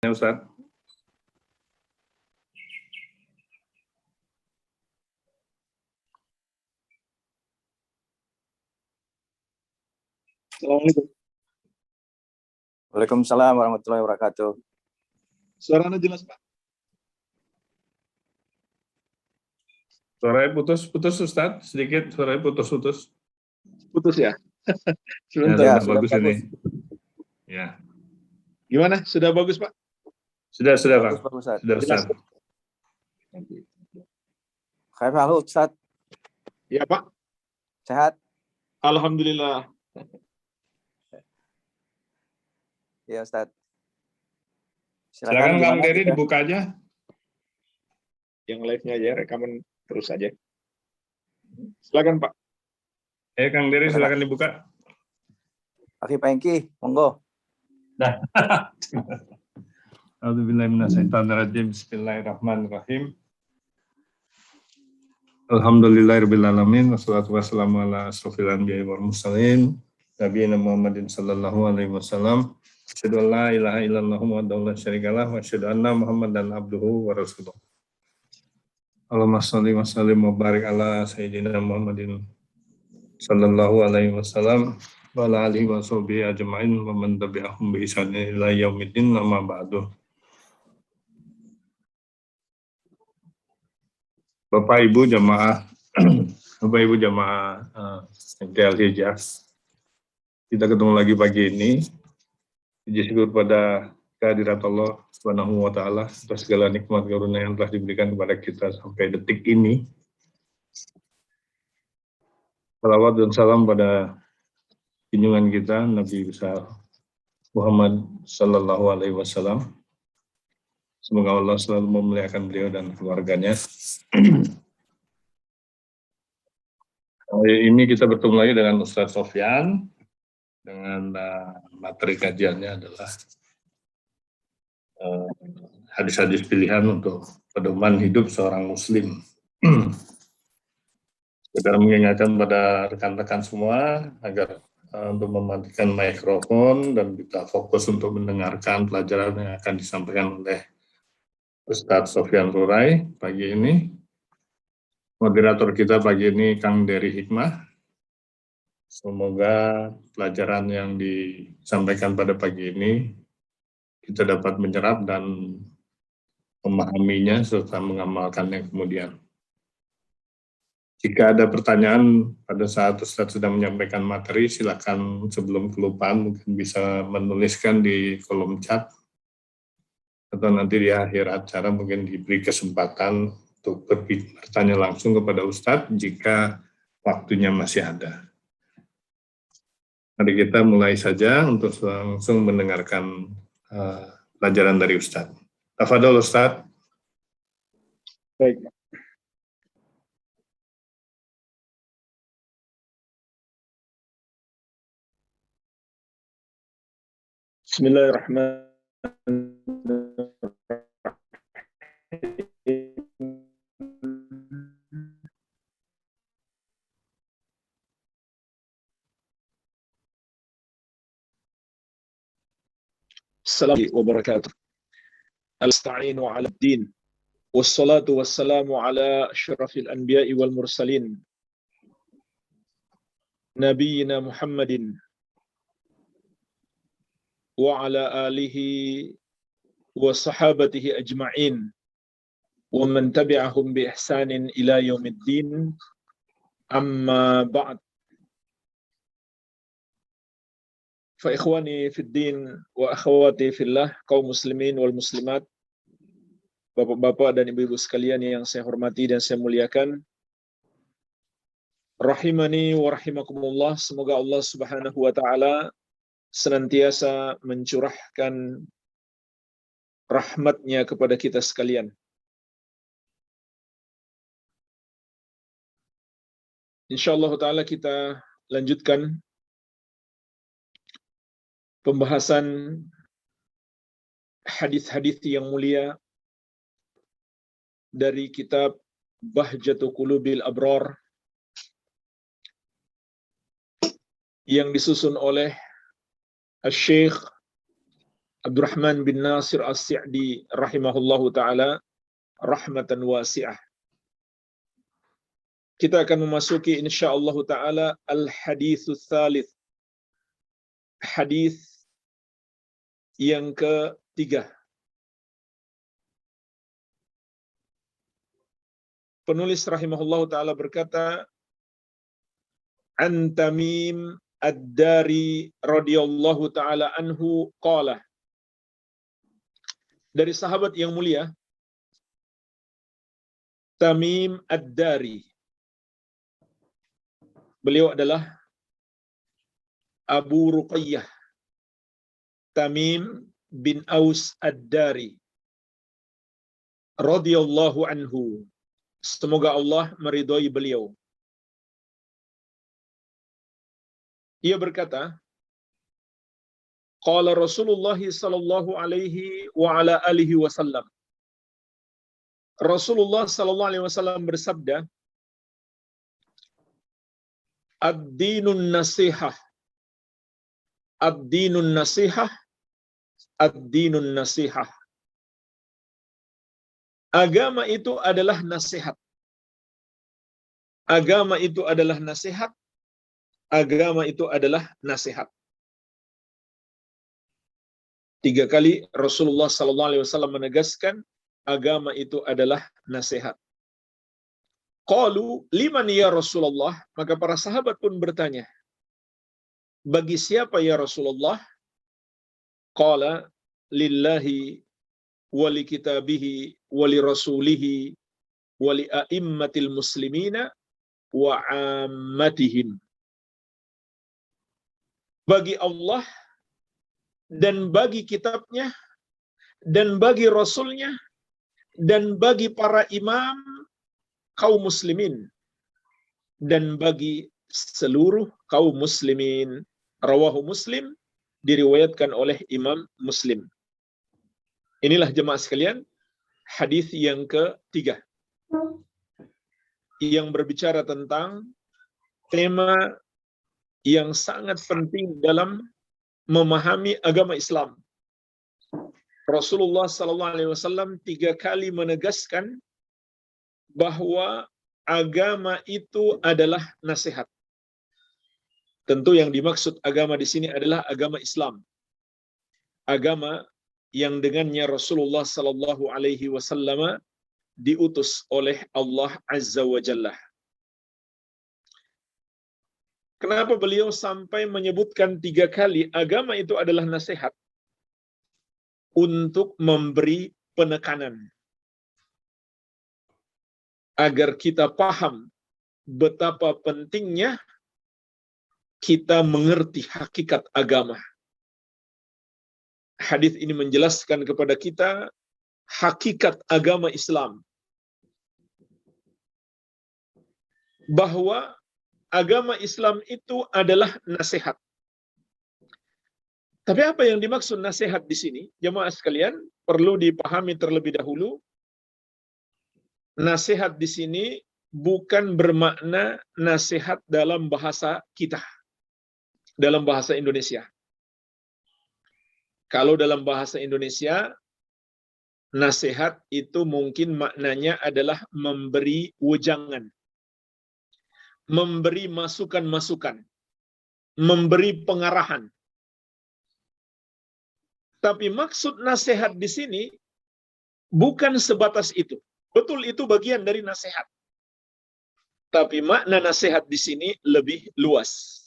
Ya, Ustaz. Assalamualaikum. Waalaikumsalam warahmatullahi wabarakatuh. Suaranya jelas, Pak? Suaranya putus-putus, Ustaz. Sedikit suaranya putus-putus. Putus ya? Ya, Sebentar. sudah bagus ini. Ya. Gimana? Sudah bagus, Pak? Sudah, Bagus, Pak. Ustaz. Sudah, Ustaz. Khair hal, Ustaz. Ya, Pak. Sehat? Alhamdulillah. Ya, Ustaz. Silakan Kang Dery kita? dibuka aja. Yang live-nya aja, rekaman terus aja. Silakan, Pak. Kang Dery silakan dibuka. Akhi Pak Engki, monggo. Dah. A'udzubillahiminasyaitonirrajim. Bismillahirrahmanirrahim. Alhamdulillahirrahmanirrahim. Wassalatu wassalamu ala asrofil anbiya'i wal mursalin. Nabiyina Muhammadin sallallahu alaihi wasallam. Asyhadu an la ilaha illallah wahdahu la syarikalah wa asyhadu anna Muhammadan abduhu wa rasuluh. Allahumma shalli wa sallim wa barik ala sayyidina Muhammadin sallallahu alaihi wasallam wa ala alihi wa sahbihi ajma'in wa man tabi'ahum bi ihsanin ila yaumiddin amma ba'du. Bapak Ibu jamaah MTL Hijaz, kita ketemu lagi pagi ini. Puji syukur pada kehadirat Allah Subhanahu wa Ta'ala atas segala nikmat karunia yang telah diberikan kepada kita sampai detik ini. Salawat dan salam pada junjungan kita Nabi besar Muhammad Sallallahu Alaihi Wasallam. Semoga Allah selalu memuliakan beliau dan keluarganya. Hari ini kita bertemu lagi dengan Ustadz Sofyan dengan materi kajiannya adalah hadis-hadis pilihan untuk pedoman hidup seorang Muslim. Sekedar mengingatkan pada rekan-rekan semua agar untuk mematikan mikrofon dan kita fokus untuk mendengarkan pelajaran yang akan disampaikan oleh Ustadz Sofyan Rurai pagi ini. Moderator kita pagi ini Kang Dery Hikmah. Semoga pelajaran yang disampaikan pada pagi ini kita dapat menyerap dan memahaminya serta mengamalkannya kemudian. Jika ada pertanyaan pada saat Ustadz sedang menyampaikan materi, silakan sebelum kelupaan mungkin bisa menuliskan di kolom chat atau nanti di akhir acara mungkin diberi kesempatan untuk bertanya langsung kepada Ustadz jika waktunya masih ada. Mari kita mulai saja untuk langsung mendengarkan pelajaran dari Ustadz. Tafadhol Ustadz. Baik. Bismillahirrahmanirrahim. Assalamualaikum wabarakatuh. Al-sta'inu ala din. Wassalatu wassalamu ala asyrafil anbiya'i wal mursalin. Nabiyina Muhammadin. Wa ala alihi wa sahabatihi ajma'in. Wa man tabi'ahum bi ihsanin ila yaumiddin. Amma ba'd. Fa ikhwani fid din wa akhwati fillah, kaum muslimin wal muslimat, bapak-bapak dan ibu-ibu sekalian yang saya hormati dan saya muliakan, rahimani wa rahimakumullah. Semoga Allah Subhanahu wa taala senantiasa mencurahkan rahmatnya kepada kita sekalian. Insyaallah taala kita lanjutkan pembahasan hadis-hadis yang mulia dari kitab Bahjatu Qulubil Abrar yang disusun oleh Syekh Abdurrahman bin Nasir As-Sa'di rahimahullahu taala rahmatan wasi'ah. Kita akan memasuki insyaallah taala al-haditsus tsalits. Hadis yang ketiga. Penulis rahimahullahu taala berkata, An Tamim Ad-Dari radhiyallahu taala anhu qala. Dari sahabat yang mulia Tamim Ad-Dari. Beliau adalah Abu Ruqayyah Tamim bin Aus Ad-Dari radhiyallahu anhu. Semoga Allah meridhai beliau. Ia berkata, qala Rasulullah sallallahu alaihi wa ala alihi wasallam. Rasulullah sallallahu alaihi wasallam bersabda, ad-dinun nasihah. Ad-dinun nasihah. Ad-dinun nasihah. Agama itu adalah nasihat. Agama itu adalah nasihat. Agama itu adalah nasihat. 3 kali Rasulullah sallallahu alaihi wasallam menegaskan agama itu adalah nasihat. Qalu liman ya Rasulullah? Maka para sahabat pun bertanya, bagi siapa ya Rasulullah? Qala lillahi wa li kitabihi wa li rasulihi wa li a'immatil muslimina wa ammatihim. Bagi Allah dan bagi kitabnya dan bagi rasulnya dan bagi para imam kaum muslimin dan bagi seluruh kaum muslimin. Rawahu Muslim, diriwayatkan oleh Imam Muslim. Inilah jemaah sekalian, hadis yang ketiga yang berbicara tentang tema yang sangat penting dalam memahami agama Islam. Rasulullah sallallahu alaihi wasallam 3 kali menegaskan bahwa agama itu adalah nasihat. Tentu yang dimaksud agama di sini adalah agama Islam. Agama yang dengannya Rasulullah sallallahu alaihi wasallam diutus oleh Allah Azza wa Jalla. Kenapa beliau sampai menyebutkan 3 kali agama itu adalah nasihat? Untuk memberi penekanan. Agar kita paham betapa pentingnya kita mengerti hakikat agama. Hadis ini menjelaskan kepada kita hakikat agama Islam. Bahwa agama Islam itu adalah nasihat. Tapi apa yang dimaksud nasihat di sini? Jemaah sekalian, perlu dipahami terlebih dahulu. Nasihat di sini bukan bermakna nasihat dalam bahasa kita. Dalam bahasa Indonesia. Kalau dalam bahasa Indonesia, nasihat itu mungkin maknanya adalah memberi wejangan. Memberi masukan-masukan. Memberi pengarahan. Tapi maksud nasihat di sini bukan sebatas itu. Betul, itu bagian dari nasihat. Tapi makna nasihat di sini lebih luas.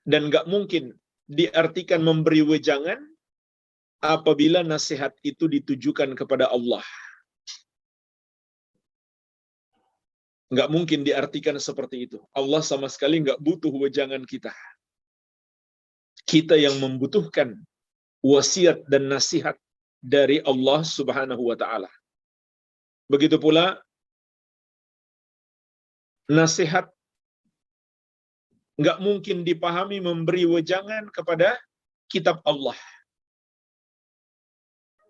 Dan nggak mungkin diartikan memberi wejangan apabila nasihat itu ditujukan kepada Allah. Nggak mungkin diartikan seperti itu. Allah sama sekali nggak butuh wejangan kita. Kita yang membutuhkan wasiat dan nasihat dari Allah Subhanahu wa taala. Begitu pula nasihat nggak mungkin dipahami memberi wejangan kepada kitab Allah.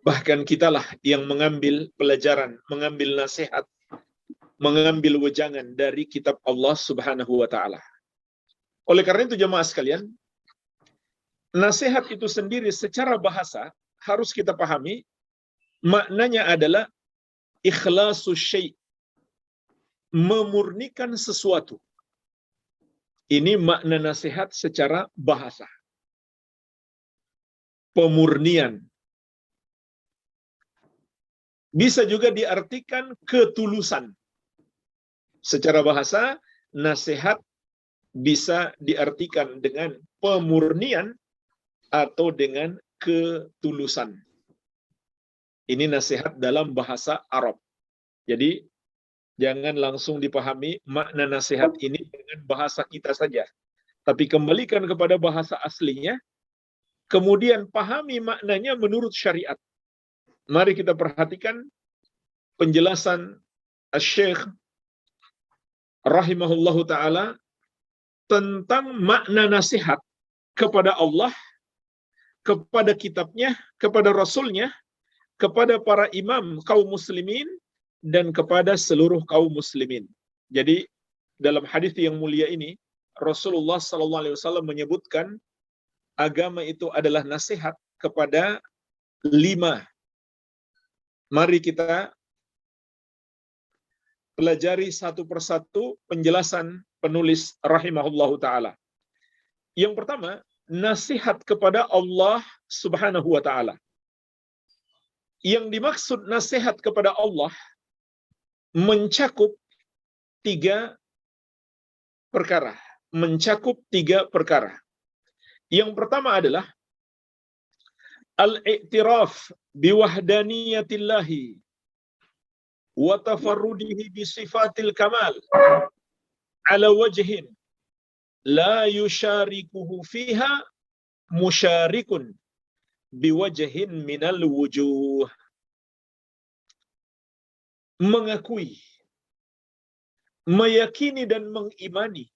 Bahkan kitalah yang mengambil pelajaran, mengambil nasihat, mengambil wejangan dari kitab Allah Subhanahu wa taala. Oleh karena itu jemaah sekalian, nasihat itu sendiri secara bahasa harus kita pahami, maknanya adalah ikhlasus syai', memurnikan sesuatu. Ini makna nasihat secara bahasa. Pemurnian. Bisa juga diartikan ketulusan. Secara bahasa, nasihat bisa diartikan dengan pemurnian atau dengan ketulusan. Ini nasihat dalam bahasa Arab. Jadi, jangan langsung dipahami makna nasihat ini dengan bahasa kita saja. Tapi kembalikan kepada bahasa aslinya, kemudian pahami maknanya menurut syariat. Mari kita perhatikan penjelasan Asy-Syaikh rahimahullahu ta'ala tentang makna nasihat kepada Allah, kepada kitabnya, kepada Rasulnya, kepada para imam kaum muslimin, dan kepada seluruh kaum muslimin. Jadi dalam hadis yang mulia ini Rasulullah SAW menyebutkan agama itu adalah nasihat kepada 5. Mari kita pelajari satu persatu penjelasan penulis rahimahullahu ta'ala. Yang pertama, nasihat kepada Allah Subhanahu wa ta'ala. Yang dimaksud nasihat kepada Allah mencakup 3 perkara. Mencakup 3 perkara. Yang pertama adalah al-i'tiraf biwahdaniyatillahi wa tafarrudihi bisifatil kamal ala wajhin la yusyarikuhu fiha musyarikun biwajhin minal wujuh. Mengakui, meyakini dan mengimani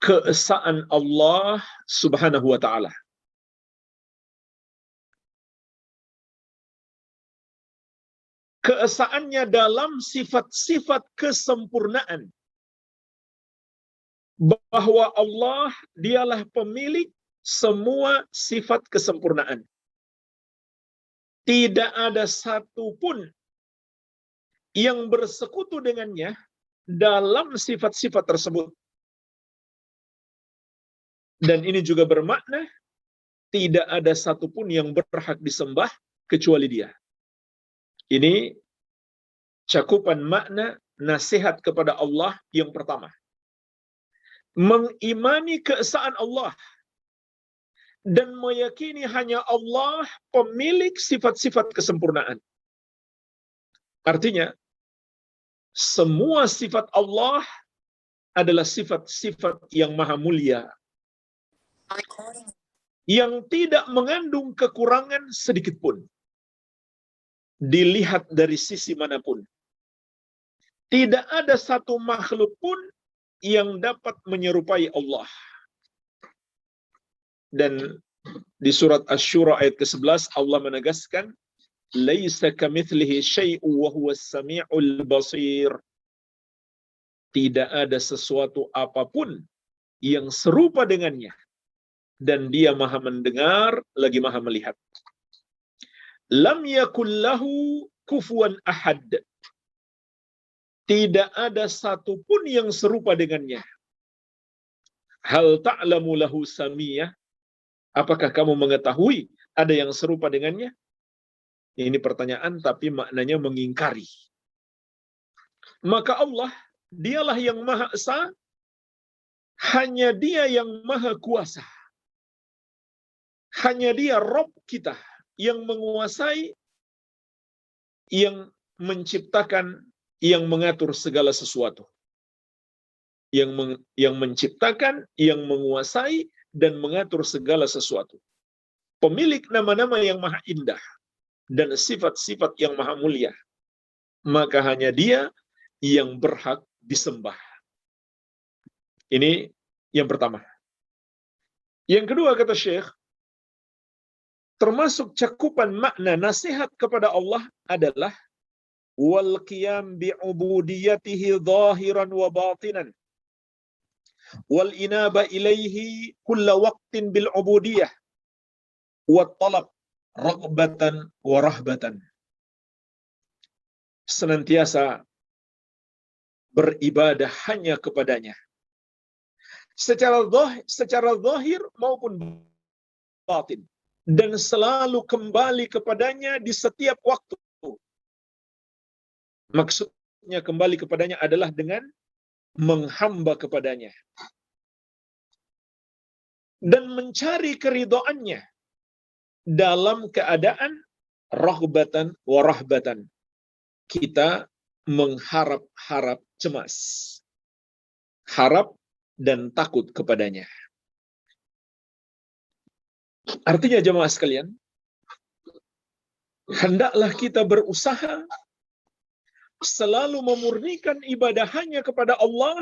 keesaan Allah Subhanahu wa ta'ala. Keesaannya dalam sifat-sifat kesempurnaan. Bahwa Allah dialah pemilik semua sifat kesempurnaan. Tidak ada satupun yang bersekutu dengannya dalam sifat-sifat tersebut. Dan ini juga bermakna tidak ada satupun yang berhak disembah kecuali Dia. Ini cakupan makna nasihat kepada Allah yang pertama. Mengimani keesaan Allah dan meyakini hanya Allah pemilik sifat-sifat kesempurnaan. Artinya, semua sifat Allah adalah sifat-sifat yang maha mulia, yang tidak mengandung kekurangan sedikit pun, dilihat dari sisi manapun. Tidak ada satu makhluk pun yang dapat menyerupai Allah. Dan di surat Asy-Syura ayat ke-11 Allah menegaskan, laisa kamitslihi syai'un wa huwas sami'ul basir. Tidak ada sesuatu apapun yang serupa dengannya, dan Dia maha mendengar lagi maha melihat. Lam yakul lahu kufuwan ahad. Tidak ada satupun yang serupa dengannya. Hal ta'lamu lahu samiyah. Apakah kamu mengetahui ada yang serupa dengannya? Ini pertanyaan tapi maknanya mengingkari. Maka Allah, Dialah yang Maha Esa, hanya Dia yang Maha Kuasa. Hanya Dia Rabb kita yang menguasai, yang menciptakan, yang mengatur segala sesuatu. Yang menciptakan, yang menguasai, dan mengatur segala sesuatu. Pemilik nama-nama yang maha indah dan sifat-sifat yang maha mulia. Maka hanya Dia yang berhak disembah. Ini yang pertama. Yang kedua kata Syekh, termasuk cakupan makna nasihat kepada Allah adalah wal qiyam bi'ubudiyatihi zahiran wa batinan wal inaba ilaihi kulla waqtin bil ubudiyah wa talab raghbatan wa rahbatan. Senantiasa beribadah hanya kepadanya secara zahir maupun batin, dan selalu kembali kepadanya di setiap waktu. Maksudnya kembali kepadanya adalah dengan menghamba kepadanya dan mencari keridhaannya dalam keadaan raghbatan wa rahbatan. Kita mengharap-harap cemas, harap dan takut kepadanya. Artinya jemaah sekalian, hendaklah kita berusaha selalu memurnikan ibadah hanya kepada Allah.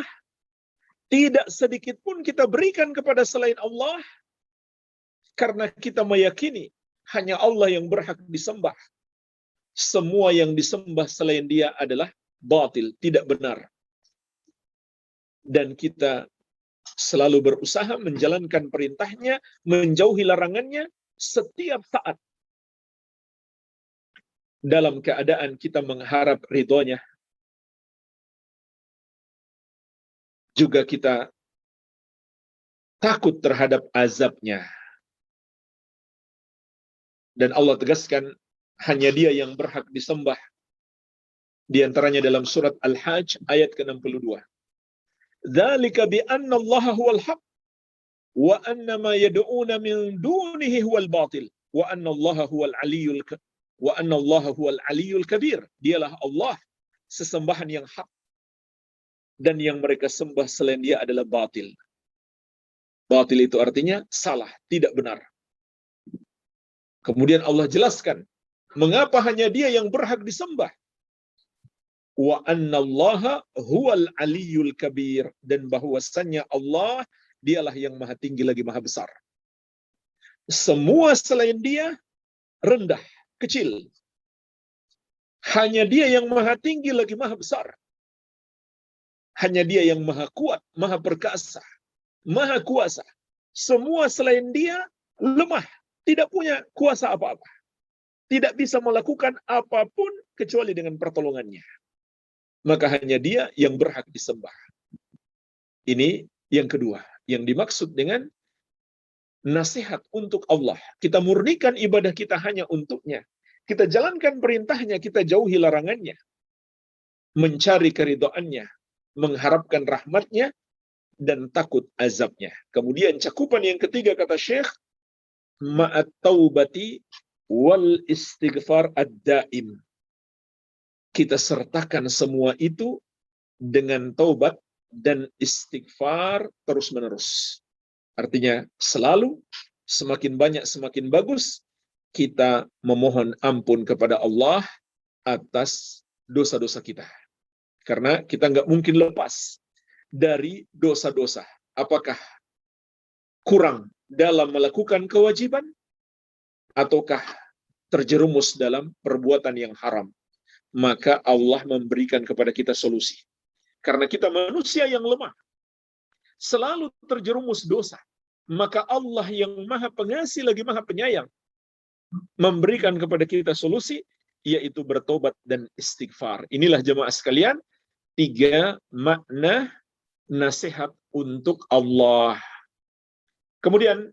Tidak sedikit pun kita berikan kepada selain Allah, karena kita meyakini hanya Allah yang berhak disembah. Semua yang disembah selain Dia adalah batil, tidak benar. Dan kita selalu berusaha menjalankan perintahnya, menjauhi larangannya setiap saat, dalam keadaan kita mengharap ridhonya. Juga kita takut terhadap azabnya. Dan Allah tegaskan, hanya Dia yang berhak disembah. Di antaranya dalam surat Al-Hajj ayat ke-62. Dzalika bi anna Allah huwal haq wa anna ma yad'una min dunihi huwal batil wa anna Allah huwal aliyyul kabir. Dialah Allah, sesembahan yang hak, dan yang mereka sembah selain Dia adalah batil. Batil itu artinya salah, tidak benar. Kemudian Allah jelaskan mengapa hanya Dia yang berhak disembah. Wa annallaha huwal aliyyul kabir, dan bahwasannya Allah Dialah yang maha tinggi lagi maha besar. Semua selain Dia rendah, kecil. Hanya Dia yang maha tinggi lagi maha besar. Hanya Dia yang maha kuat, maha perkasa, maha kuasa. Semua selain Dia lemah, tidak punya kuasa apa-apa. Tidak bisa melakukan apapun kecuali dengan pertolongannya. Maka hanya Dia yang berhak disembah. Ini yang kedua, yang dimaksud dengan nasihat untuk Allah. Kita murnikan ibadah kita hanya untuknya. Kita jalankan perintahnya, kita jauhi larangannya. Mencari keridhaannya, mengharapkan rahmatnya, dan takut azabnya. Kemudian cakupan yang ketiga kata Syekh, ma'at taubati wal istighfar ad-daim. Kita sertakan semua itu dengan taubat dan istighfar terus-menerus. Artinya selalu, semakin banyak semakin bagus, kita memohon ampun kepada Allah atas dosa-dosa kita. Karena kita nggak mungkin lepas dari dosa-dosa. Apakah kurang dalam melakukan kewajiban, ataukah terjerumus dalam perbuatan yang haram. Maka Allah memberikan kepada kita solusi. Karena kita manusia yang lemah, selalu terjerumus dosa. Maka Allah yang maha pengasih lagi maha penyayang memberikan kepada kita solusi, yaitu bertobat dan istighfar. Inilah jemaah sekalian, 3 makna nasihat untuk Allah. Kemudian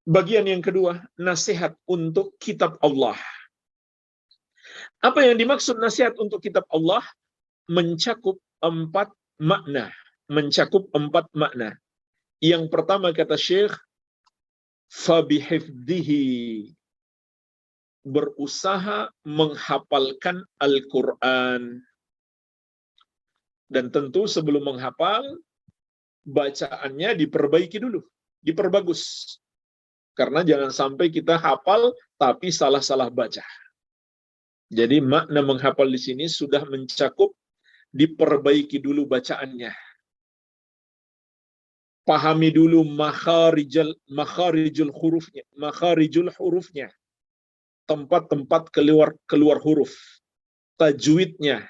bagian yang kedua, nasihat untuk kitab Allah. Apa yang dimaksud nasihat untuk kitab Allah? Mencakup 4 makna. Mencakup 4 makna. Yang pertama kata Syekh, fabihifdhihi, berusaha menghafalkan Al-Quran. Dan tentu sebelum menghafal, bacaannya diperbaiki dulu, diperbagus. Karena jangan sampai kita hafal tapi salah-salah baca. Jadi makna menghafal di sini sudah mencakup diperbaiki dulu bacaannya. Pahami dulu makharijul hurufnya. Tempat-tempat keluar huruf. Tajwidnya.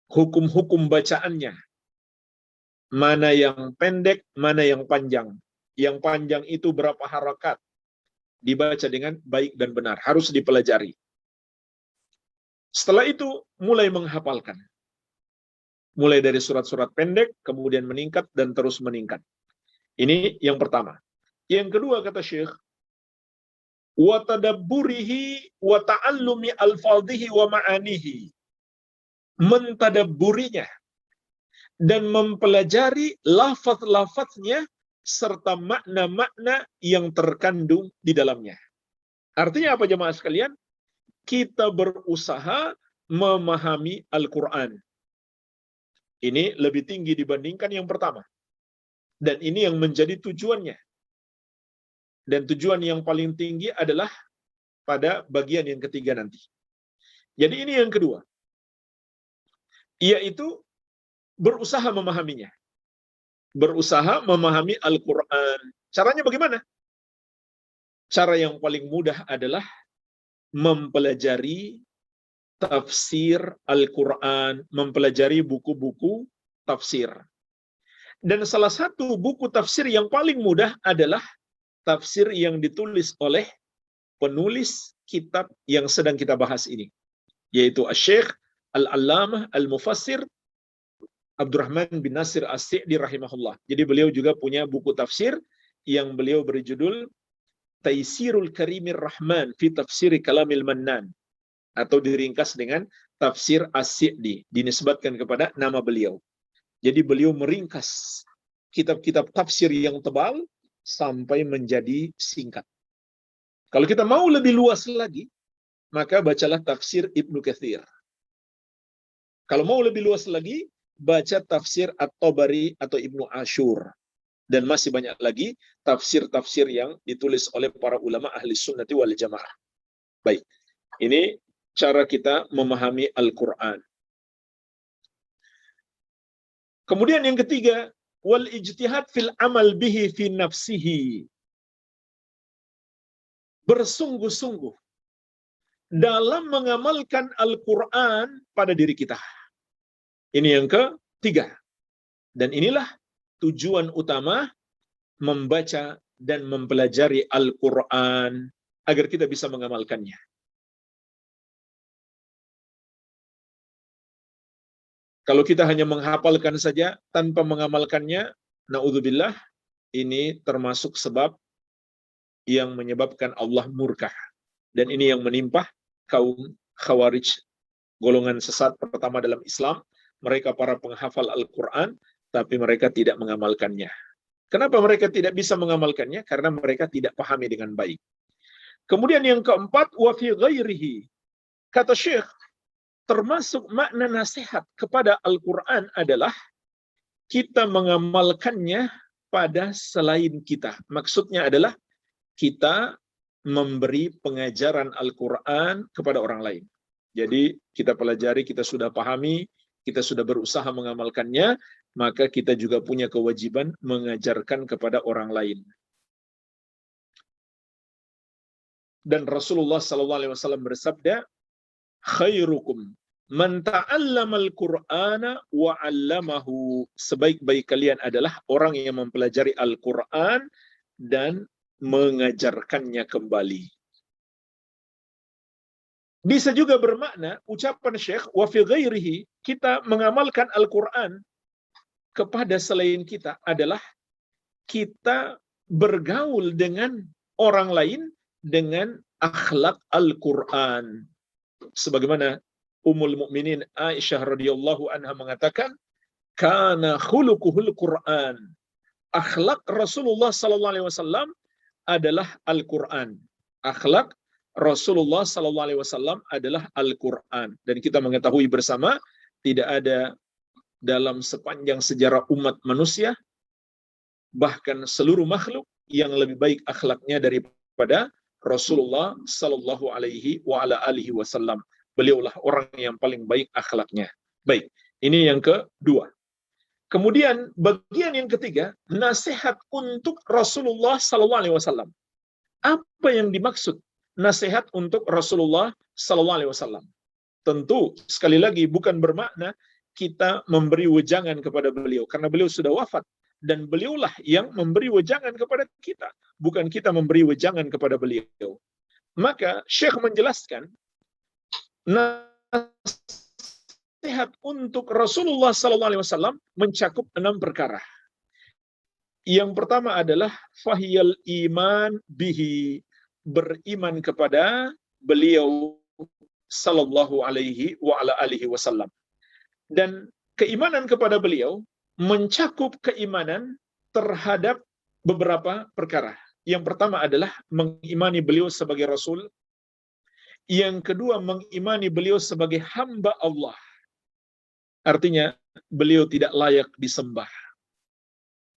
Hukum-hukum bacaannya. mana yang pendek, mana yang panjang. Yang panjang itu berapa harakat, dibaca dengan baik dan benar, harus dipelajari. Setelah itu mulai menghafalkan. Mulai dari surat-surat pendek, kemudian meningkat dan terus meningkat. Ini yang pertama. Yang kedua kata Syekh, wa tadabburihi wa ta'allumi alfadhihi wa ma'anihi. Mentadabburinya dan mempelajari lafaz-lafaznya serta makna-makna yang terkandung di dalamnya. Artinya apa jemaah sekalian? Kita berusaha memahami Al-Quran. Ini lebih tinggi dibandingkan yang pertama. Dan ini yang menjadi tujuannya. Dan tujuan yang paling tinggi adalah pada bagian yang ketiga nanti. Jadi ini yang kedua. Yaitu berusaha memahaminya. Berusaha memahami Al-Quran. Caranya bagaimana? Cara yang paling mudah adalah mempelajari tafsir Al-Quran, mempelajari buku-buku tafsir. Dan salah satu buku tafsir yang paling mudah adalah tafsir yang ditulis oleh penulis kitab yang sedang kita bahas ini, yaitu Asy-Syaikh Al-Allamah Al-Mufassir Abdurrahman bin Nasir As-Sa'di rahimahullah. Jadi beliau juga punya buku tafsir yang beliau berjudul Taisirul Karimir Rahman fi Tafsiri Kalamil Mannan, atau diringkas dengan Tafsir As-Sa'di, dinisbatkan kepada nama beliau. Jadi beliau meringkas kitab-kitab tafsir yang tebal sampai menjadi singkat. Kalau kita mau lebih luas lagi, maka bacalah tafsir Ibnu Katsir. Kalau mau lebih luas lagi, baca tafsir At-Tabari atau Ibnu Ashur. Dan masih banyak lagi tafsir-tafsir yang ditulis oleh para ulama ahli sunnati wal jamaah. Baik, ini cara kita memahami Al-Quran. Kemudian yang ketiga, wal ijtihad fil amal bihi fi nafsihi. Bersungguh-sungguh dalam mengamalkan Al-Quran pada diri kita. Ini yang ketiga. Dan inilah tujuan utama membaca dan mempelajari Al-Quran agar kita bisa mengamalkannya. Kalau kita hanya menghafalkan saja tanpa mengamalkannya, na'udzubillah, ini termasuk sebab yang menyebabkan Allah murka. Dan ini yang menimpa kaum Khawarij, golongan sesat pertama dalam Islam. Mereka para penghafal Al-Quran, tapi mereka tidak mengamalkannya. Kenapa mereka tidak bisa mengamalkannya? Karena mereka tidak pahami dengan baik. Kemudian yang keempat, wa fi ghairihi. Kata Syekh, termasuk makna nasihat kepada Al-Quran adalah kita mengamalkannya pada selain kita. Maksudnya adalah kita memberi pengajaran Al-Quran kepada orang lain. Jadi kita pelajari, kita sudah pahami, kita sudah berusaha mengamalkannya, maka kita juga punya kewajiban mengajarkan kepada orang lain. Dan Rasulullah SAW bersabda, khairukum man ta'allamal Qur'ana wa 'allamahu. Sebaik-baik kalian adalah orang yang mempelajari Al-Qur'an dan mengajarkannya kembali. Bisa juga bermakna ucapan Syekh wa fi ghairihi, kita mengamalkan Al-Qur'an kepada selain kita adalah kita bergaul dengan orang lain dengan akhlak Al-Qur'an. Sebagaimana Ummul Mukminin Aisyah radhiyallahu anha mengatakan, kana khuluquhul Qur'an. Akhlak Rasulullah sallallahu alaihi wasallam adalah Al-Qur'an. Akhlak Rasulullah sallallahu alaihi wasallam adalah Al-Qur'an. Dan kita mengetahui bersama tidak ada dalam sepanjang sejarah umat manusia, bahkan seluruh makhluk, yang lebih baik akhlaknya daripada Rasulullah sallallahu alaihi wa ala alihi wasallam. Beliaulah orang yang paling baik akhlaknya. Baik, ini yang kedua. Kemudian bagian yang ketiga, nasihat untuk Rasulullah sallallahu alaihi wasallam. Apa yang dimaksud nasihat untuk Rasulullah sallallahu alaihi wasallam? Tentu sekali lagi bukan bermakna kita memberi wejangan kepada beliau, karena beliau sudah wafat, dan beliaulah yang memberi wejangan kepada kita, bukan kita memberi wejangan kepada beliau. Maka Syekh menjelaskan, nasihat untuk Rasulullah SAW mencakup 6 perkara. Yang pertama adalah fahiyal iman bihi, beriman kepada beliau sallallahu alaihi wa ala alihi wasallam. Dan keimanan kepada beliau mencakup keimanan terhadap beberapa perkara. Yang pertama adalah mengimani beliau sebagai Rasul. Yang kedua, mengimani beliau sebagai hamba Allah. Artinya, beliau tidak layak disembah.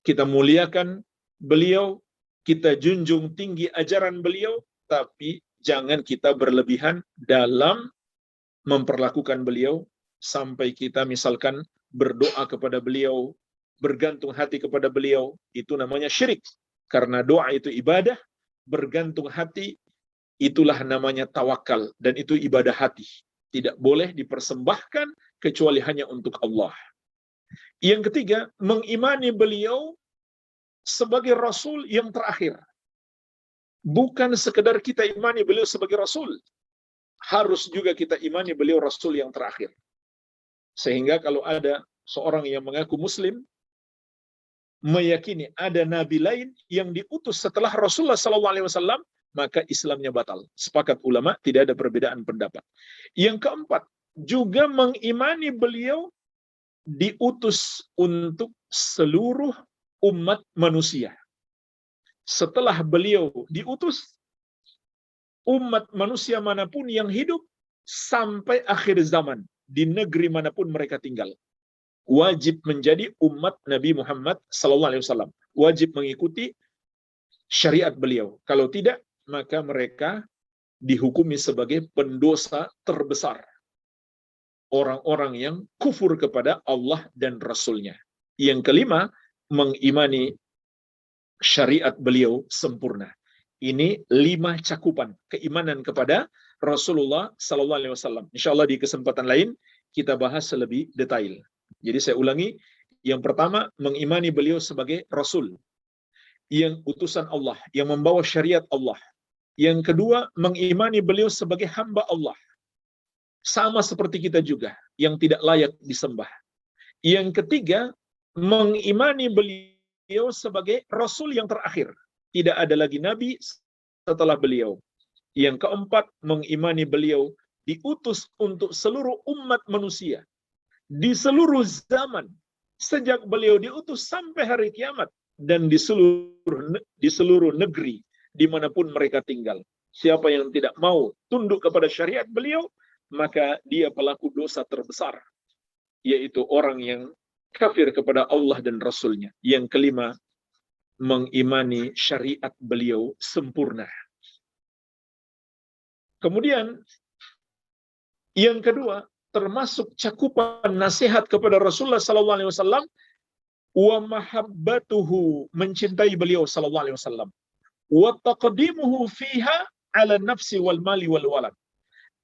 Kita muliakan beliau, kita junjung tinggi ajaran beliau, tapi jangan kita berlebihan dalam memperlakukan beliau, sampai kita misalkan berdoa kepada beliau, bergantung hati kepada beliau, itu namanya syirik. Karena doa itu ibadah, bergantung hati itulah namanya tawakal, dan itu ibadah hati. Tidak boleh dipersembahkan kecuali hanya untuk Allah. Yang ketiga, mengimani beliau sebagai Rasul yang terakhir. Bukan sekedar kita imani beliau sebagai Rasul, harus juga kita imani beliau Rasul yang terakhir. Sehingga kalau ada seorang yang mengaku Muslim, meyakini ada nabi lain yang diutus setelah Rasulullah SAW, maka Islamnya batal. Sepakat ulama, tidak ada perbedaan pendapat. Yang keempat, juga mengimani beliau diutus untuk seluruh umat manusia. Setelah beliau diutus, umat manusia manapun yang hidup sampai akhir zaman, di negeri manapun mereka tinggal, wajib menjadi umat Nabi Muhammad SAW. Wajib mengikuti syariat beliau. Kalau tidak, maka mereka dihukumi sebagai pendosa terbesar. Orang-orang yang kufur kepada Allah dan Rasul-Nya. Yang kelima, mengimani syariat beliau sempurna. Ini 5 cakupan keimanan kepada Rasulullah SAW. Insya Allah di kesempatan lain kita bahas lebih detail. Jadi saya ulangi, yang pertama mengimani beliau sebagai Rasul, yang utusan Allah, yang membawa syariat Allah. Yang kedua, mengimani beliau sebagai hamba Allah, sama seperti kita juga, yang tidak layak disembah. Yang ketiga, mengimani beliau sebagai Rasul yang terakhir. Tidak ada lagi Nabi setelah beliau. Yang keempat, mengimani beliau diutus untuk seluruh umat manusia. Di seluruh zaman. Sejak beliau diutus sampai hari kiamat. Dan di seluruh negeri, dimanapun mereka tinggal. Siapa yang tidak mau tunduk kepada syariat beliau, maka dia pelaku dosa terbesar, yaitu orang yang kafir kepada Allah dan Rasul-Nya. Yang kelima, mengimani syariat beliau sempurna. Kemudian, yang kedua, termasuk cakupan nasihat kepada Rasulullah SAW, wa mahabbatuhu, mencintai beliau SAW, wa taqdimuhu fiha ala nafsi wal mali wal walad,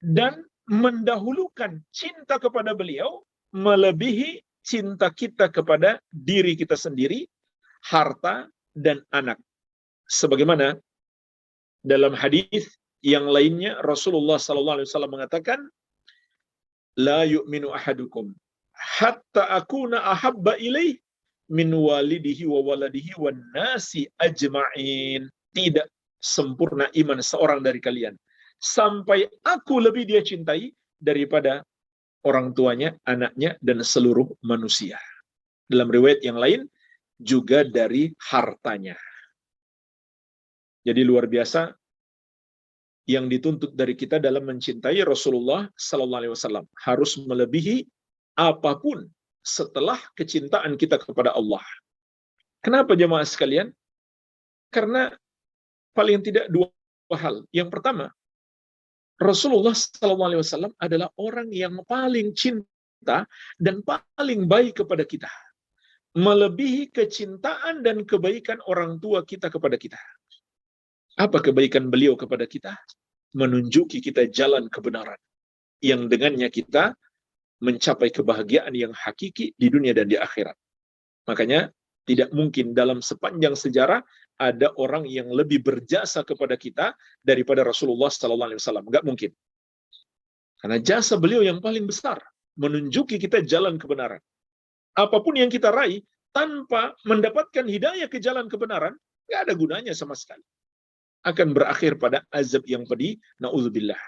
dan mendahulukan cinta kepada beliau melebihi cinta kita kepada diri kita sendiri, harta, dan anak. Sebagaimana dalam hadis yang lainnya Rasulullah SAW mengatakan, la yu'minu ahadukum hatta akuna ahabba ilaih min walidihi wa waladihi wan nasi ajma'in. Tidak sempurna iman seorang dari kalian sampai aku lebih dia cintai daripada orang tuanya, anaknya, dan seluruh manusia. Dalam riwayat yang lain, juga dari hartanya. Jadi luar biasa yang dituntut dari kita dalam mencintai Rasulullah SAW. Harus melebihi apapun setelah kecintaan kita kepada Allah. Kenapa jemaah sekalian? Karena paling tidak 2 hal. Yang pertama, Rasulullah SAW adalah orang yang paling cinta dan paling baik kepada kita. Melebihi kecintaan dan kebaikan orang tua kita kepada kita. Apa kebaikan beliau kepada kita? Menunjuki kita jalan kebenaran, yang dengannya kita mencapai kebahagiaan yang hakiki di dunia dan di akhirat. Makanya tidak mungkin dalam sepanjang sejarah ada orang yang lebih berjasa kepada kita daripada Rasulullah SAW. Nggak mungkin. Karena jasa beliau yang paling besar, menunjuki kita jalan kebenaran. Apapun yang kita raih, tanpa mendapatkan hidayah ke jalan kebenaran, nggak ada gunanya sama sekali. Akan berakhir pada azab yang pedih, na'udzubillah.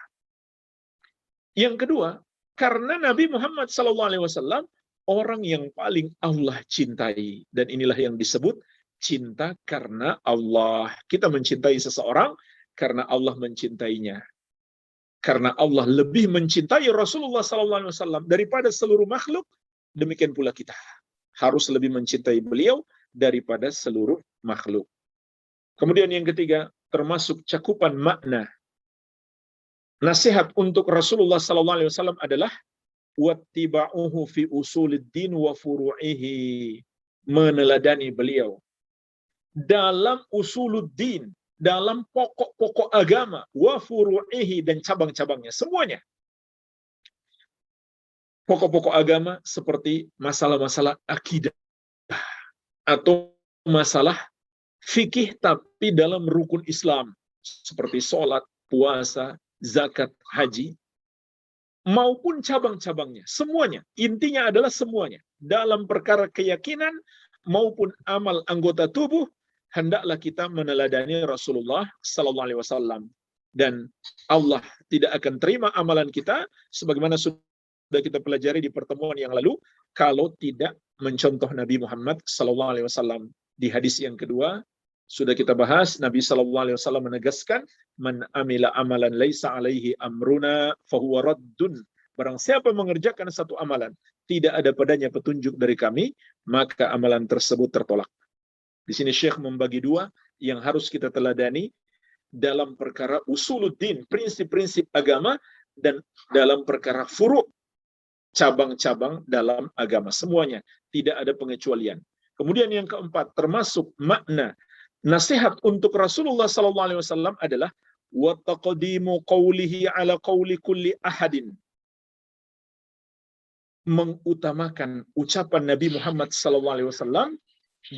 Yang kedua, karena Nabi Muhammad SAW orang yang paling Allah cintai. Dan inilah yang disebut cinta karena Allah. Kita mencintai seseorang karena Allah mencintainya. Karena Allah lebih mencintai Rasulullah SAW daripada seluruh makhluk, demikian pula kita harus lebih mencintai beliau daripada seluruh makhluk. Kemudian yang ketiga, termasuk cakupan makna nasihat untuk Rasulullah SAW adalah wattiba'uhu fi usuluddin wa furu'ihi, meneladani beliau dalam usuluddin, dalam pokok-pokok agama, wa furu'ihi, dan cabang-cabangnya, semuanya. Pokok-pokok agama seperti masalah-masalah akidah atau masalah fikih tapi dalam rukun Islam seperti sholat, puasa, zakat, haji, maupun cabang-cabangnya, semuanya. Intinya adalah semuanya. Dalam perkara keyakinan maupun amal anggota tubuh, hendaklah kita meneladani Rasulullah SAW. Dan Allah tidak akan terima amalan kita, sebagaimana sudah kita pelajari di pertemuan yang lalu, kalau tidak mencontoh Nabi Muhammad SAW. Di hadis yang kedua, sudah kita bahas, Nabi SAW menegaskan, man amila amalan laisa alaihi amruna fahuwa raddun. Barang siapa mengerjakan satu amalan, tidak ada padanya petunjuk dari kami, maka amalan tersebut tertolak. Di sini Syekh membagi dua yang harus kita teladani dalam perkara usuluddin, prinsip-prinsip agama, dan dalam perkara furu', cabang-cabang dalam agama. Semuanya, tidak ada pengecualian. Kemudian yang keempat, termasuk makna nasihat untuk Rasulullah SAW adalah wa taqdimu qawlihi ala qawli kulli ahadin, mengutamakan ucapan Nabi Muhammad SAW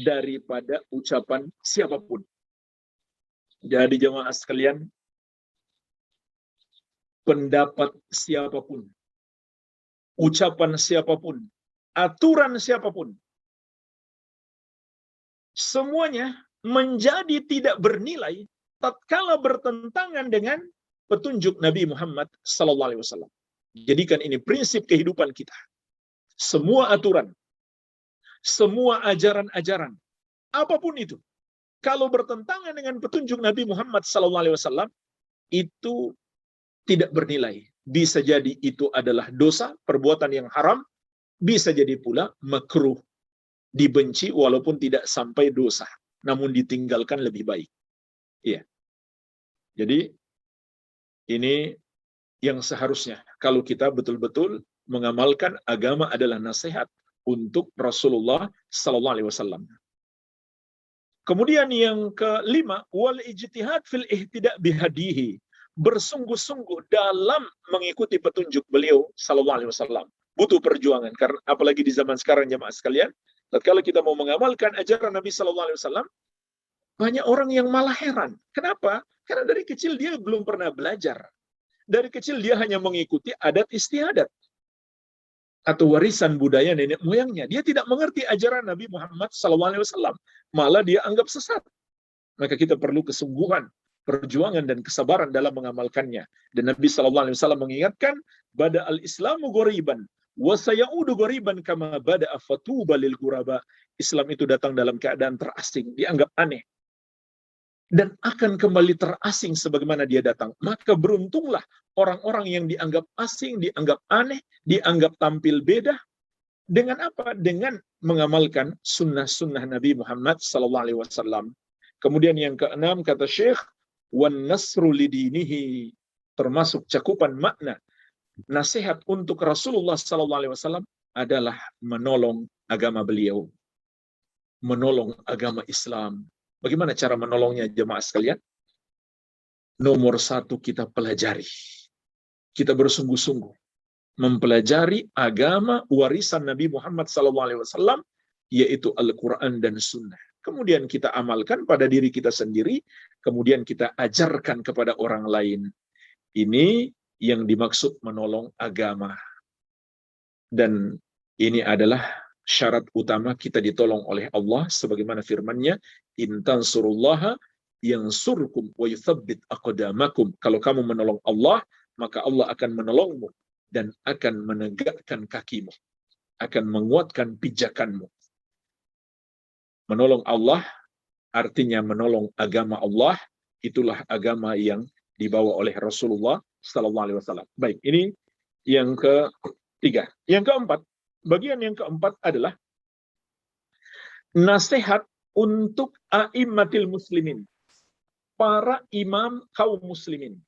daripada ucapan siapapun. Jadi jemaah sekalian, pendapat siapapun, ucapan siapapun, aturan siapapun, semuanya menjadi tidak bernilai tatkala bertentangan dengan petunjuk Nabi Muhammad SAW. Jadikan ini prinsip kehidupan kita. Semua aturan, semua ajaran-ajaran, apapun itu, kalau bertentangan dengan petunjuk Nabi Muhammad SAW, itu tidak bernilai. Bisa jadi itu adalah dosa, perbuatan yang haram, bisa jadi pula makruh, dibenci walaupun tidak sampai dosa, namun ditinggalkan lebih baik. Iya. Jadi ini yang seharusnya kalau kita betul-betul mengamalkan agama adalah nasihat untuk Rasulullah SAW. Kemudian yang kelima, wal ijtihad fil ihtida' bihadihi, bersungguh-sungguh dalam mengikuti petunjuk beliau SAW. Butuh perjuangan, karena apalagi di zaman sekarang jemaah sekalian, tatkala kita mau mengamalkan ajaran Nabi SAW, banyak orang yang malah heran. Kenapa? Karena dari kecil dia belum pernah belajar. Dari kecil dia hanya mengikuti adat istiadat atau warisan budaya nenek moyangnya. Dia tidak mengerti ajaran Nabi Muhammad SAW. Malah dia anggap sesat. Maka kita perlu kesungguhan, perjuangan, dan kesabaran dalam mengamalkannya. Dan Nabi SAW mengingatkan, bada al-islamu ghoriban, wa sayaudu ghoriban kama bada'a fatuba lil ghuraba. Islam itu datang dalam keadaan terasing, dianggap aneh, dan akan kembali terasing sebagaimana dia datang. Maka beruntunglah orang-orang yang dianggap asing, dianggap aneh, dianggap tampil beda. Dengan apa? Dengan mengamalkan sunnah-sunnah Nabi Muhammad SAW. Kemudian yang keenam, kata Syekh, wan nasru lidinihi, termasuk cakupan makna nasihat untuk Rasulullah SAW adalah menolong agama beliau, menolong agama Islam. Bagaimana cara menolongnya jemaah sekalian? Nomor satu, kita pelajari. Kita bersungguh-sungguh. mempelajari agama warisan Nabi Muhammad SAW, yaitu Al-Quran dan Sunnah. Kemudian kita amalkan pada diri kita sendiri, kemudian kita ajarkan kepada orang lain. Ini yang dimaksud menolong agama. Dan ini adalah syarat utama kita ditolong oleh Allah, sebagaimana firman-Nya, "In tansurullaha yansurkum wa yuthabbit aqdamakum." Kalau kamu menolong Allah, maka Allah akan menolongmu dan akan menegakkan kakimu, akan menguatkan pijakanmu. Menolong Allah artinya menolong agama Allah. Itulah agama yang dibawa oleh Rasulullah SAW. Baik, ini yang ketiga. Yang keempat, bagian yang keempat adalah nasihat untuk a'immatil muslimin, para imam kaum muslimin.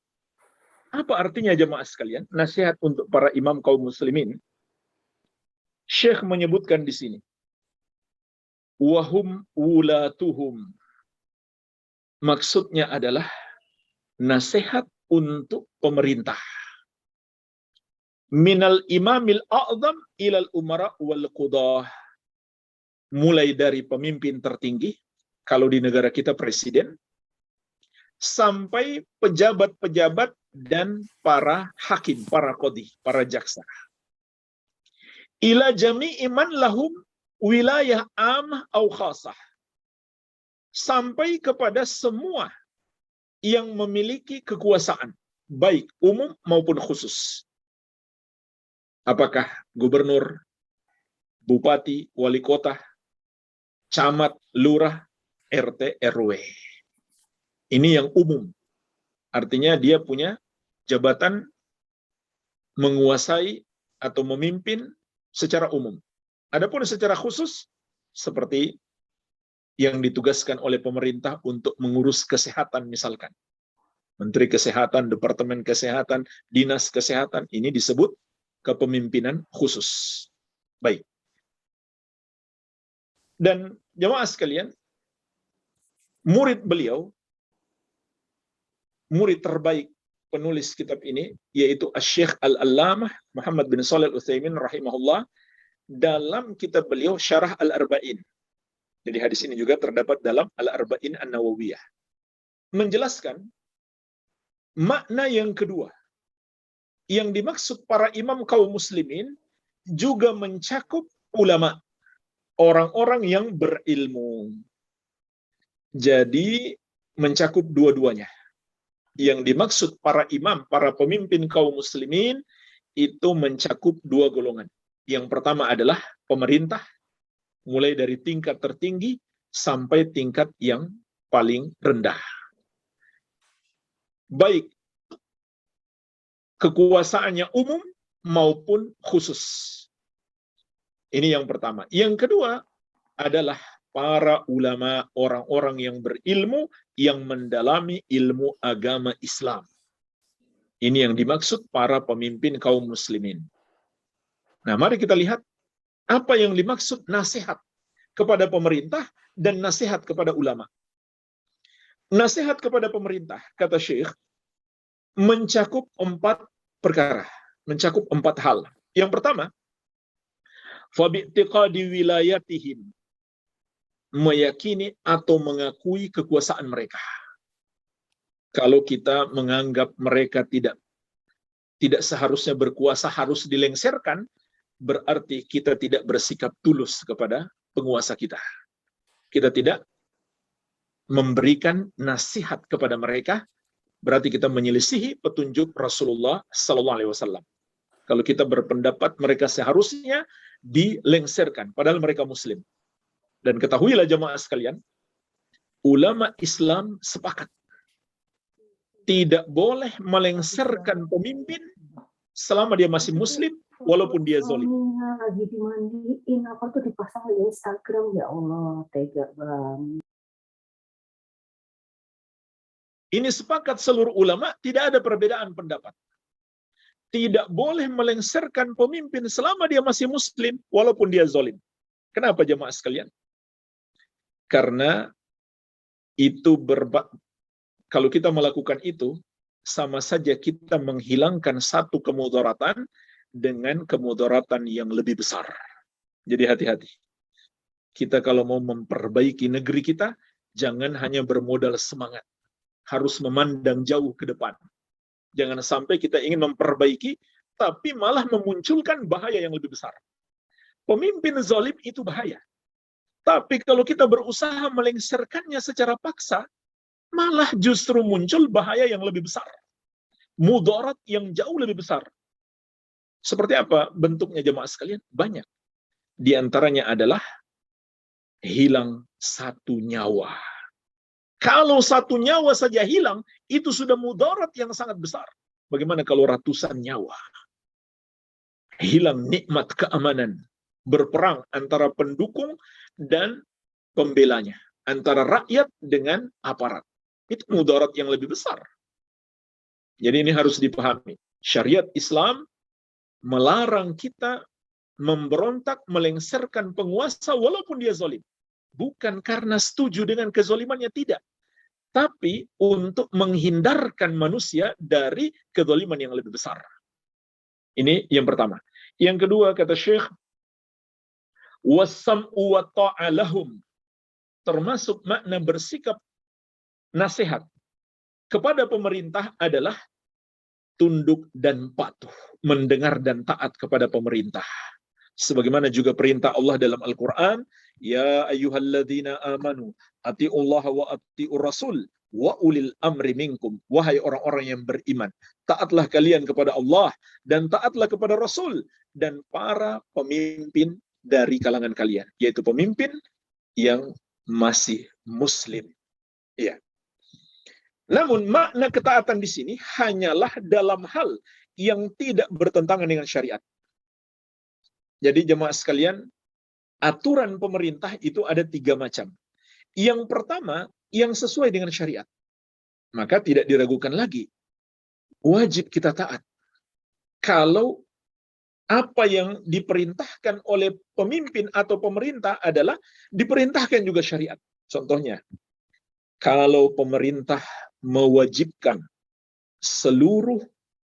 Apa artinya jemaah sekalian? Nasihat untuk para imam kaum muslimin. Syekh menyebutkan di sini, wahum wulatuhum. Maksudnya adalah nasihat untuk pemerintah. Minal imamil a'zam ilal umara wal qudah. Mulai dari pemimpin tertinggi, kalau di negara kita presiden, sampai pejabat-pejabat dan para hakim, para qadhi, para jaksa. Ila jami'i man lahum wilayah amah au khasah. Sampai kepada semua yang memiliki kekuasaan, baik umum maupun khusus. Apakah gubernur, bupati, wali kota, camat, lurah, RT, RW. Ini yang umum. Artinya dia punya jabatan menguasai atau memimpin secara umum. Adapun secara khusus, seperti yang ditugaskan oleh pemerintah untuk mengurus kesehatan misalkan. Menteri Kesehatan, Departemen Kesehatan, Dinas Kesehatan, ini disebut kepemimpinan khusus. Baik. Dan jemaah sekalian, murid beliau, murid terbaik penulis kitab ini, yaitu Asy-Syaikh Al-Allamah Muhammad bin Shalih Al-Utsaimin rahimahullah, dalam kitab beliau Syarah Al-Arba'in. Jadi hadis ini juga terdapat dalam Al-Arba'in An-Nawawiyah. Menjelaskan makna yang kedua. Yang dimaksud para imam kaum muslimin juga mencakup ulama, orang-orang yang berilmu. Jadi mencakup dua-duanya. Yang dimaksud para imam, para pemimpin kaum muslimin, itu mencakup dua golongan. Yang pertama adalah pemerintah, mulai dari tingkat tertinggi sampai tingkat yang paling rendah. Baik kekuasaannya umum maupun khusus. Ini yang pertama. Yang kedua adalah para ulama, orang-orang yang berilmu, yang mendalami ilmu agama Islam. Ini yang dimaksud para pemimpin kaum muslimin. Nah, mari kita lihat apa yang dimaksud nasihat kepada pemerintah dan nasihat kepada ulama. Nasihat kepada pemerintah, kata Syekh, mencakup 4 perkara, mencakup 4 hal. Yang pertama, fabi'tiqadi wilayatihim, meyakini atau mengakui kekuasaan mereka. Kalau kita menganggap mereka tidak seharusnya berkuasa, harus dilengserkan, berarti kita tidak bersikap tulus kepada penguasa kita. Kita tidak memberikan nasihat kepada mereka, berarti kita menyelisihi petunjuk Rasulullah SAW. Kalau kita berpendapat mereka seharusnya dilengserkan, padahal mereka muslim. Dan ketahuilah jemaah sekalian, ulama Islam sepakat tidak boleh melengserkan pemimpin selama dia masih muslim, walaupun dia zalim. Lagi dimandiin, apa tuh dipasang di Instagram, ya Allah, tega banget. Ini sepakat seluruh ulama, tidak ada perbedaan pendapat. Tidak boleh melengserkan pemimpin selama dia masih muslim, walaupun dia zalim. Kenapa jemaah sekalian? Karena itu kalau kita melakukan itu, sama saja kita menghilangkan satu kemudaratan dengan kemudaratan yang lebih besar. Jadi hati-hati. Kita kalau mau memperbaiki negeri kita, jangan hanya bermodal semangat. Harus memandang jauh ke depan. Jangan sampai kita ingin memperbaiki, tapi malah memunculkan bahaya yang lebih besar. Pemimpin zalim itu bahaya. Tapi kalau kita berusaha melengsarkannya secara paksa, malah justru muncul bahaya yang lebih besar. Mudarat yang jauh lebih besar. Seperti apa bentuknya jemaah sekalian? Banyak. Di antaranya adalah hilang satu nyawa. Kalau satu nyawa saja hilang, itu sudah mudarat yang sangat besar. Bagaimana kalau ratusan nyawa? Hilang nikmat keamanan. Berperang antara pendukung dan pembelanya. Antara rakyat dengan aparat. Itu mudarat yang lebih besar. Jadi ini harus dipahami. Syariat Islam melarang kita memberontak, melengsarkan penguasa walaupun dia zalim. Bukan karena setuju dengan kezalimannya, tidak. Tapi untuk menghindarkan manusia dari kezaliman yang lebih besar. Ini yang pertama. Yang kedua, kata Syekh, wassam'u wa ta'alahum. Termasuk makna bersikap nasihat kepada pemerintah adalah tunduk dan patuh, mendengar dan taat kepada pemerintah. Sebagaimana juga perintah Allah dalam Al-Quran, ya ayyuhalladzina amanu, ati'ullaha wa ati'ur rasul, wa ulil amri minkum. Wahai orang-orang yang beriman, taatlah kalian kepada Allah, dan taatlah kepada Rasul, dan para pemimpin dari kalangan kalian. Yaitu pemimpin yang masih muslim. Ya. Namun makna ketaatan di sini hanyalah dalam hal yang tidak bertentangan dengan syariat. Jadi jemaah sekalian, aturan pemerintah itu ada 3 macam. Yang pertama, yang sesuai dengan syariat. Maka tidak diragukan lagi. Wajib kita taat. Kalau apa yang diperintahkan oleh pemimpin atau pemerintah adalah diperintahkan juga syariat. Contohnya, kalau pemerintah mewajibkan seluruh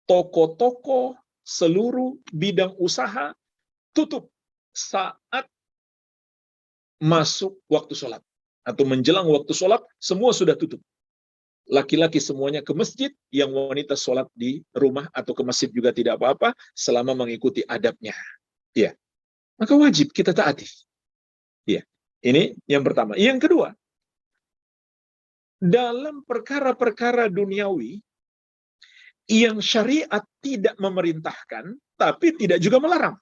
toko-toko, seluruh bidang usaha tutup saat masuk waktu sholat. Atau menjelang waktu sholat, semua sudah tutup. Laki-laki semuanya ke masjid, yang wanita sholat di rumah atau ke masjid juga tidak apa-apa, selama mengikuti adabnya. Ya. Maka wajib kita taati. Ya. Ini yang pertama. Yang kedua, dalam perkara-perkara duniawi yang syariat tidak memerintahkan, tapi tidak juga melarang.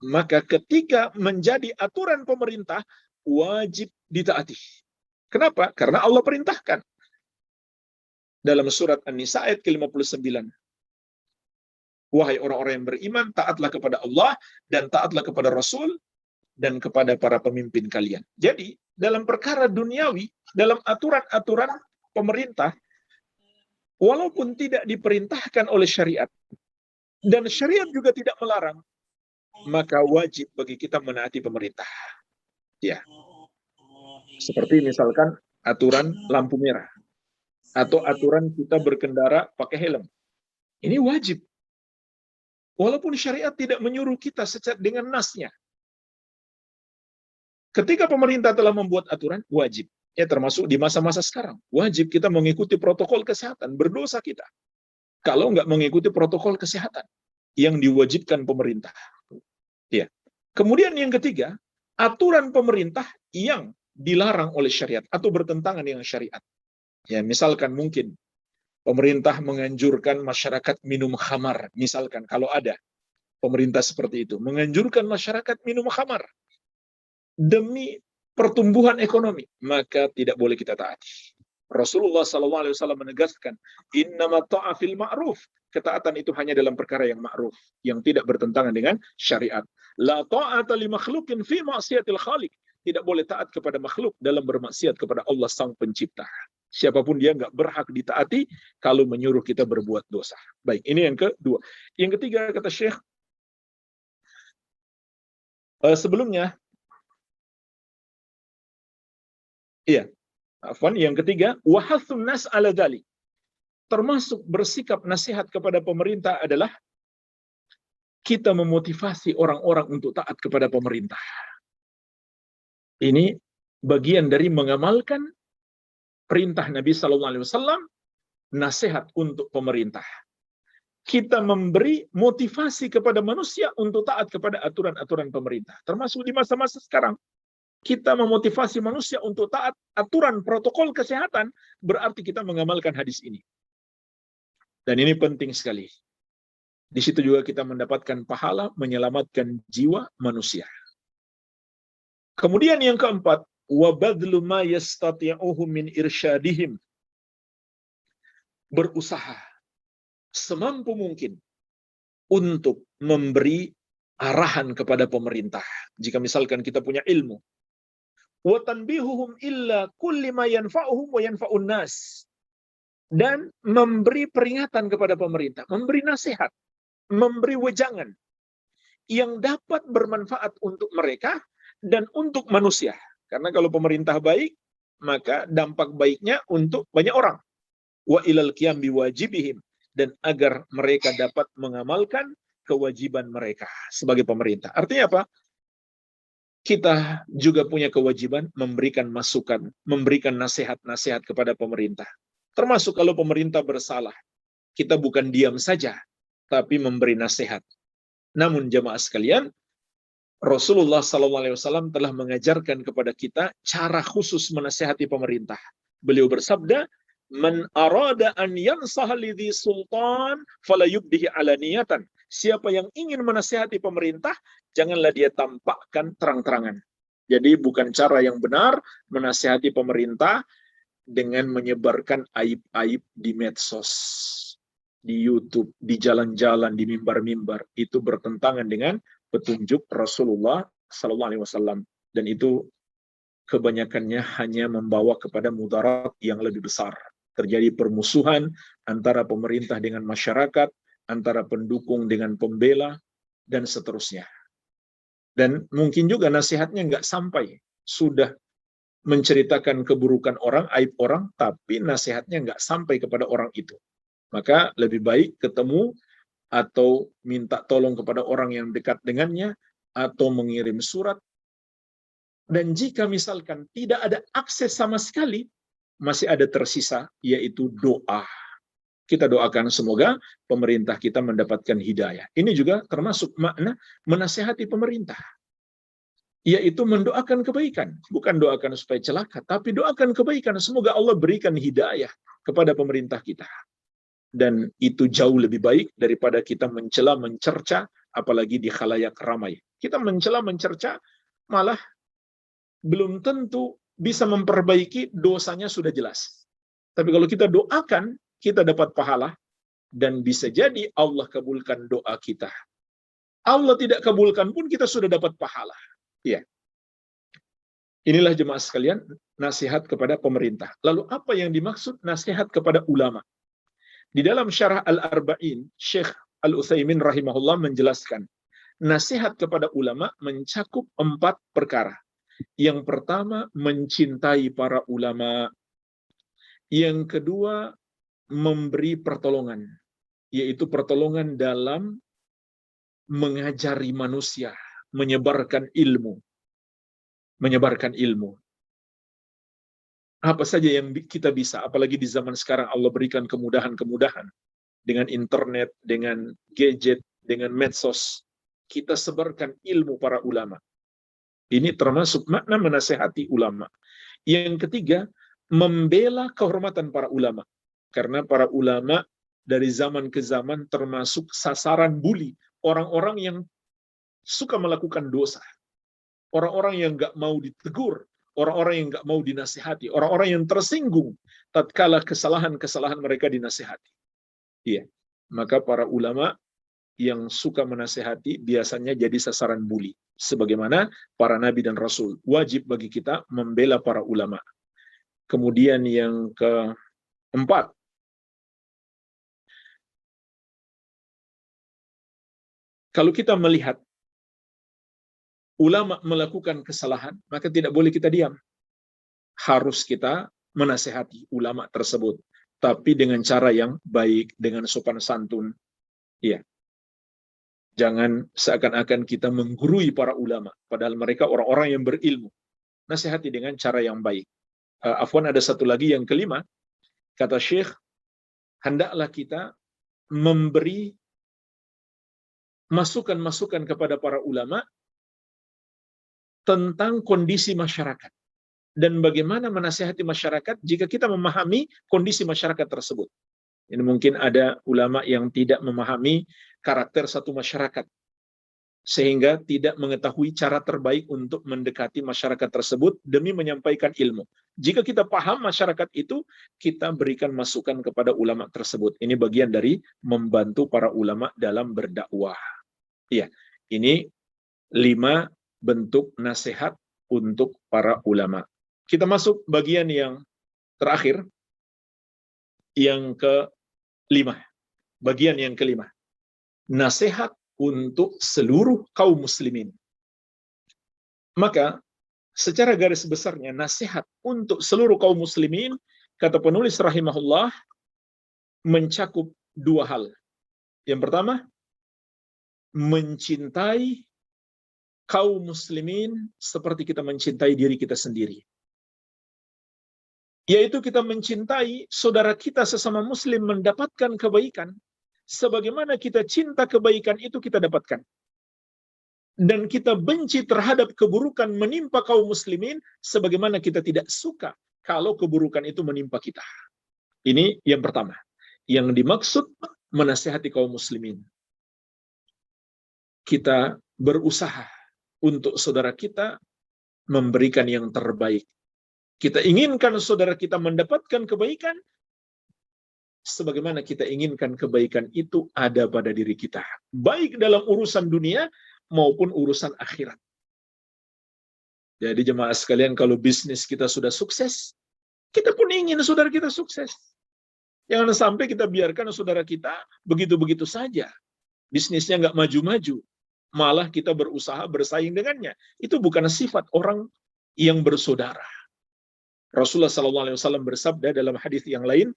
Maka ketika menjadi aturan pemerintah, wajib ditaati. Kenapa? Karena Allah perintahkan. Dalam surat An-Nisa ayat ke-59. Wahai orang-orang yang beriman, taatlah kepada Allah, dan taatlah kepada Rasul, dan kepada para pemimpin kalian. Jadi, dalam perkara duniawi, dalam aturan-aturan pemerintah, walaupun tidak diperintahkan oleh syariat, dan syariat juga tidak melarang, maka wajib bagi kita menaati pemerintah. Ya. Seperti misalkan aturan lampu merah, atau aturan kita berkendara pakai helm. Ini wajib. Walaupun syariat tidak menyuruh kita secara dengan nasnya. Ketika pemerintah telah membuat aturan, wajib. Ya, termasuk di masa-masa sekarang. Wajib kita mengikuti protokol kesehatan. Berdosa kita kalau nggak mengikuti protokol kesehatan yang diwajibkan pemerintah. Ya. Kemudian yang ketiga, aturan pemerintah yang dilarang oleh syariat atau bertentangan dengan syariat. Ya, misalkan mungkin pemerintah menganjurkan masyarakat minum khamar. Misalkan kalau ada pemerintah seperti itu, menganjurkan masyarakat minum khamar demi pertumbuhan ekonomi, maka tidak boleh kita taati. Rasulullah SAW menegaskan, innama ta'a fil ma'ruf. Ketaatan itu hanya dalam perkara yang ma'ruf, yang tidak bertentangan dengan syariat. La ta'ata li makhlukin fi ma'siyatil khaliq. Tidak boleh taat kepada makhluk dalam bermaksiat kepada Allah Sang Pencipta. Siapapun dia nggak berhak ditaati kalau menyuruh kita berbuat dosa. Baik, ini yang kedua. Yang ketiga, kata Syekh, sebelumnya, iya, yang ketiga, wahathun nas ala dzalik. Termasuk bersikap nasihat kepada pemerintah adalah kita memotivasi orang-orang untuk taat kepada pemerintah. Ini bagian dari mengamalkan perintah Nabi Sallallahu Alaihi Wasallam, nasihat untuk pemerintah. Kita memberi motivasi kepada manusia untuk taat kepada aturan-aturan pemerintah. Termasuk di masa-masa sekarang. Kita memotivasi manusia untuk taat aturan protokol kesehatan, berarti kita mengamalkan hadis ini. Dan ini penting sekali. Di situ juga kita mendapatkan pahala menyelamatkan jiwa manusia. Kemudian yang keempat, wa badlu ma yastati'uhu min irsyadihim. Berusaha semampu mungkin untuk memberi arahan kepada pemerintah. Jika misalkan kita punya ilmu, wa tanbihuhum illa kulli ma yanfa'uhum wa yanfa'un nas, dan memberi peringatan kepada pemerintah, memberi nasihat, memberi wejangan yang dapat bermanfaat untuk mereka dan untuk manusia. Karena kalau pemerintah baik, maka dampak baiknya untuk banyak orang. Wa ilal qiyam biwajibihim, dan agar mereka dapat mengamalkan kewajiban mereka sebagai pemerintah. Artinya apa? Kita juga punya kewajiban memberikan masukan, memberikan nasihat-nasihat kepada pemerintah. Termasuk kalau pemerintah bersalah, kita bukan diam saja, tapi memberi nasihat. Namun jemaah sekalian, Rasulullah SAW telah mengajarkan kepada kita cara khusus menasihati pemerintah. Beliau bersabda, "Man arada an yansaha lidhi sultan fala yubdihi alaniyatan." Siapa yang ingin menasihati pemerintah, janganlah dia tampakkan terang-terangan. Jadi bukan cara yang benar menasihati pemerintah dengan menyebarkan aib-aib di medsos, di YouTube, di jalan-jalan, di mimbar-mimbar. Itu bertentangan dengan petunjuk Rasulullah SAW, dan itu kebanyakannya hanya membawa kepada mudarat yang lebih besar. Terjadi permusuhan antara pemerintah dengan masyarakat, antara pendukung dengan pembela, dan seterusnya. Dan mungkin juga nasihatnya nggak sampai, sudah menceritakan keburukan orang, aib orang, tapi nasihatnya nggak sampai kepada orang itu. Maka lebih baik ketemu atau minta tolong kepada orang yang dekat dengannya, atau mengirim surat. Dan jika misalkan tidak ada akses sama sekali, masih ada tersisa, yaitu doa. Kita doakan semoga pemerintah kita mendapatkan hidayah. Ini juga termasuk makna menasihati pemerintah, yaitu mendoakan kebaikan. Bukan doakan supaya celaka, tapi doakan kebaikan. Semoga Allah berikan hidayah kepada pemerintah kita. Dan itu jauh lebih baik daripada kita mencela, mencerca, apalagi di khalayak ramai. Kita mencela, mencerca, malah belum tentu bisa memperbaiki, dosanya sudah jelas. Tapi kalau kita doakan, kita dapat pahala, dan bisa jadi Allah kabulkan doa kita. Allah tidak kabulkan pun kita sudah dapat pahala. Ya. Inilah jemaah sekalian, nasihat kepada pemerintah. Lalu apa yang dimaksud nasihat kepada ulama? Di dalam Syarah Al-Arba'in, Syekh Al-Utsaimin rahimahullah menjelaskan, nasihat kepada ulama mencakup 4 perkara. Yang pertama, mencintai para ulama. Yang kedua, memberi pertolongan, yaitu pertolongan dalam mengajari manusia, menyebarkan ilmu. Menyebarkan ilmu. Apa saja yang kita bisa, apalagi di zaman sekarang Allah berikan kemudahan-kemudahan. Dengan internet, dengan gadget, dengan medsos. Kita sebarkan ilmu para ulama. Ini termasuk makna menasehati ulama. Yang ketiga, membela kehormatan para ulama. Karena para ulama dari zaman ke zaman termasuk sasaran bully. Orang-orang yang suka melakukan dosa. Orang-orang yang nggak mau ditegur. Orang-orang yang nggak mau dinasihati. Orang-orang yang tersinggung tatkala kesalahan-kesalahan mereka dinasihati. Iya. Maka para ulama yang suka menasihati biasanya jadi sasaran bully. Sebagaimana para nabi dan rasul. Wajib bagi kita membela para ulama. Kemudian yang keempat, kalau kita melihat ulama melakukan kesalahan, maka tidak boleh kita diam. Harus kita menasihati ulama tersebut, tapi dengan cara yang baik, dengan sopan santun. Iya. Jangan seakan-akan kita menggurui para ulama, padahal mereka orang-orang yang berilmu. Nasihati dengan cara yang baik. Afwan, ada satu lagi yang kelima, kata Syekh, hendaklah kita memberi masukan-masukan kepada para ulama tentang kondisi masyarakat dan bagaimana menasihati masyarakat jika kita memahami kondisi masyarakat tersebut. Ini mungkin ada ulama yang tidak memahami karakter satu masyarakat, sehingga tidak mengetahui cara terbaik untuk mendekati masyarakat tersebut demi menyampaikan ilmu. Jika kita paham masyarakat itu, kita berikan masukan kepada ulama tersebut. Ini bagian dari membantu para ulama dalam berdakwah. Iya, ini 5 bentuk nasihat untuk para ulama. Kita masuk bagian yang terakhir, yang ke-5. Bagian yang kelima. Nasihat untuk seluruh kaum muslimin. Maka, secara garis besarnya, nasihat untuk seluruh kaum muslimin, kata penulis rahimahullah, mencakup 2 hal. Yang pertama, mencintai kaum muslimin seperti kita mencintai diri kita sendiri. Yaitu kita mencintai saudara kita sesama muslim mendapatkan kebaikan, sebagaimana kita cinta kebaikan itu kita dapatkan. Dan kita benci terhadap keburukan menimpa kaum muslimin, sebagaimana kita tidak suka kalau keburukan itu menimpa kita. Ini yang pertama. Yang dimaksud menasihati kaum muslimin. Kita berusaha untuk saudara kita memberikan yang terbaik. Kita inginkan saudara kita mendapatkan kebaikan, sebagaimana kita inginkan kebaikan itu ada pada diri kita. Baik dalam urusan dunia maupun urusan akhirat. Jadi jemaah sekalian, kalau bisnis kita sudah sukses, kita pun ingin saudara kita sukses. Jangan sampai kita biarkan saudara kita begitu-begitu saja. Bisnisnya nggak maju-maju. Malah kita berusaha bersaing dengannya. Itu bukan sifat orang yang bersaudara. Rasulullah SAW bersabda dalam hadis yang lain,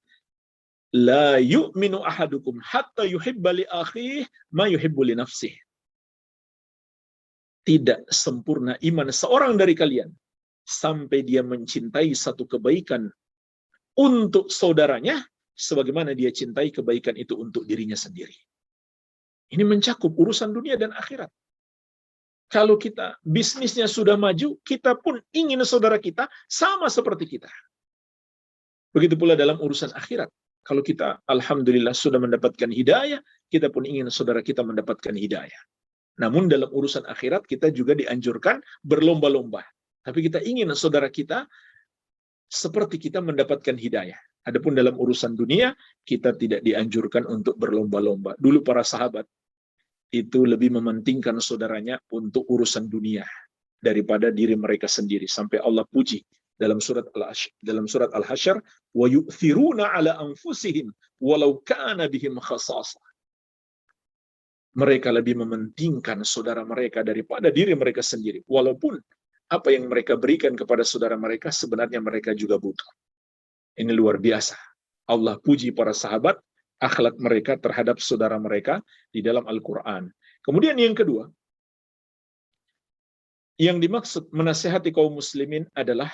la yu'minu ahadukum hatta yuhibba li akhihi ma yuhibbu li nafsihi. Tidak sempurna iman seorang dari kalian sampai dia mencintai satu kebaikan untuk saudaranya sebagaimana dia cintai kebaikan itu untuk dirinya sendiri. Ini mencakup urusan dunia dan akhirat. Kalau kita bisnisnya sudah maju, kita pun ingin saudara kita sama seperti kita. Begitu pula dalam urusan akhirat. Kalau kita alhamdulillah sudah mendapatkan hidayah, kita pun ingin saudara kita mendapatkan hidayah. Namun dalam urusan akhirat kita juga dianjurkan berlomba-lomba. Tapi kita ingin saudara kita seperti kita mendapatkan hidayah. Adapun dalam urusan dunia, kita tidak dianjurkan untuk berlomba-lomba. Dulu para sahabat itu lebih mementingkan saudaranya untuk urusan dunia daripada diri mereka sendiri. Sampai Allah puji dalam surat Al-Hasyr, wa yu'thiruna ala anfusihim walau kana bihim khasasah. Mereka lebih mementingkan saudara mereka daripada diri mereka sendiri, walaupun apa yang mereka berikan kepada saudara mereka sebenarnya mereka juga butuh. Ini luar biasa. Allah puji para sahabat, akhlak mereka terhadap saudara mereka di dalam Al-Quran. Kemudian yang kedua, yang dimaksud menasihati kaum muslimin adalah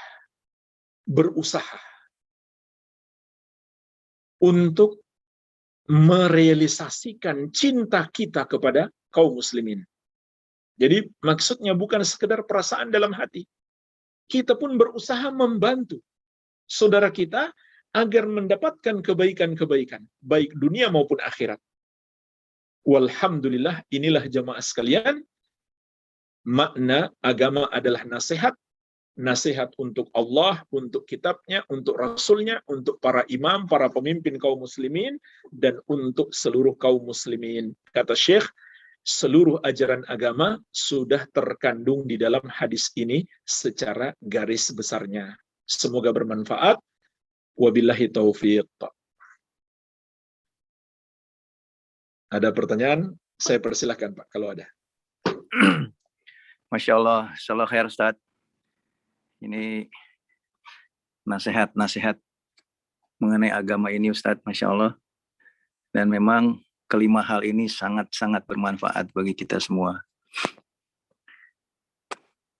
berusaha untuk merealisasikan cinta kita kepada kaum muslimin. Jadi maksudnya bukan sekedar perasaan dalam hati. Kita pun berusaha membantu saudara kita agar mendapatkan kebaikan-kebaikan, baik dunia maupun akhirat. Walhamdulillah, inilah jamaah sekalian, makna agama adalah nasihat. Nasihat untuk Allah, untuk kitabnya, untuk Rasulnya, untuk para imam, para pemimpin kaum muslimin, dan untuk seluruh kaum muslimin. Kata Syekh, seluruh ajaran agama sudah terkandung di dalam hadis ini secara garis besarnya. Semoga bermanfaat. Wabillahi taufiq. Ada pertanyaan? Saya persilahkan Pak, kalau ada. Masya Allah, salah khair Ustaz. Ini nasihat-nasihat mengenai agama ini Ustaz, Masya Allah. Dan memang kelima hal ini sangat-sangat bermanfaat bagi kita semua.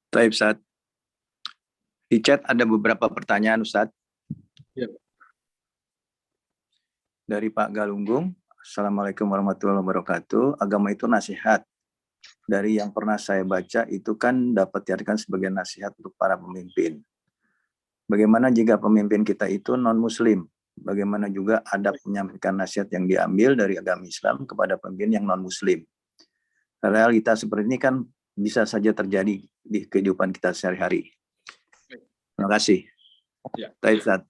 Baik, Ustaz. Di chat ada beberapa pertanyaan, Ustaz. Ya. Dari Pak Galunggung. Assalamualaikum warahmatullahi wabarakatuh. Agama itu nasihat. Dari yang pernah saya baca itu kan dapat diartikan sebagai nasihat untuk para pemimpin. Bagaimana jika pemimpin kita itu non-muslim? Bagaimana juga adab menyampaikan nasihat yang diambil dari agama Islam kepada pemimpin yang non-muslim? Realitas seperti ini kan bisa saja terjadi di kehidupan kita sehari-hari. Terima kasih. Ya. Baik, Ustaz.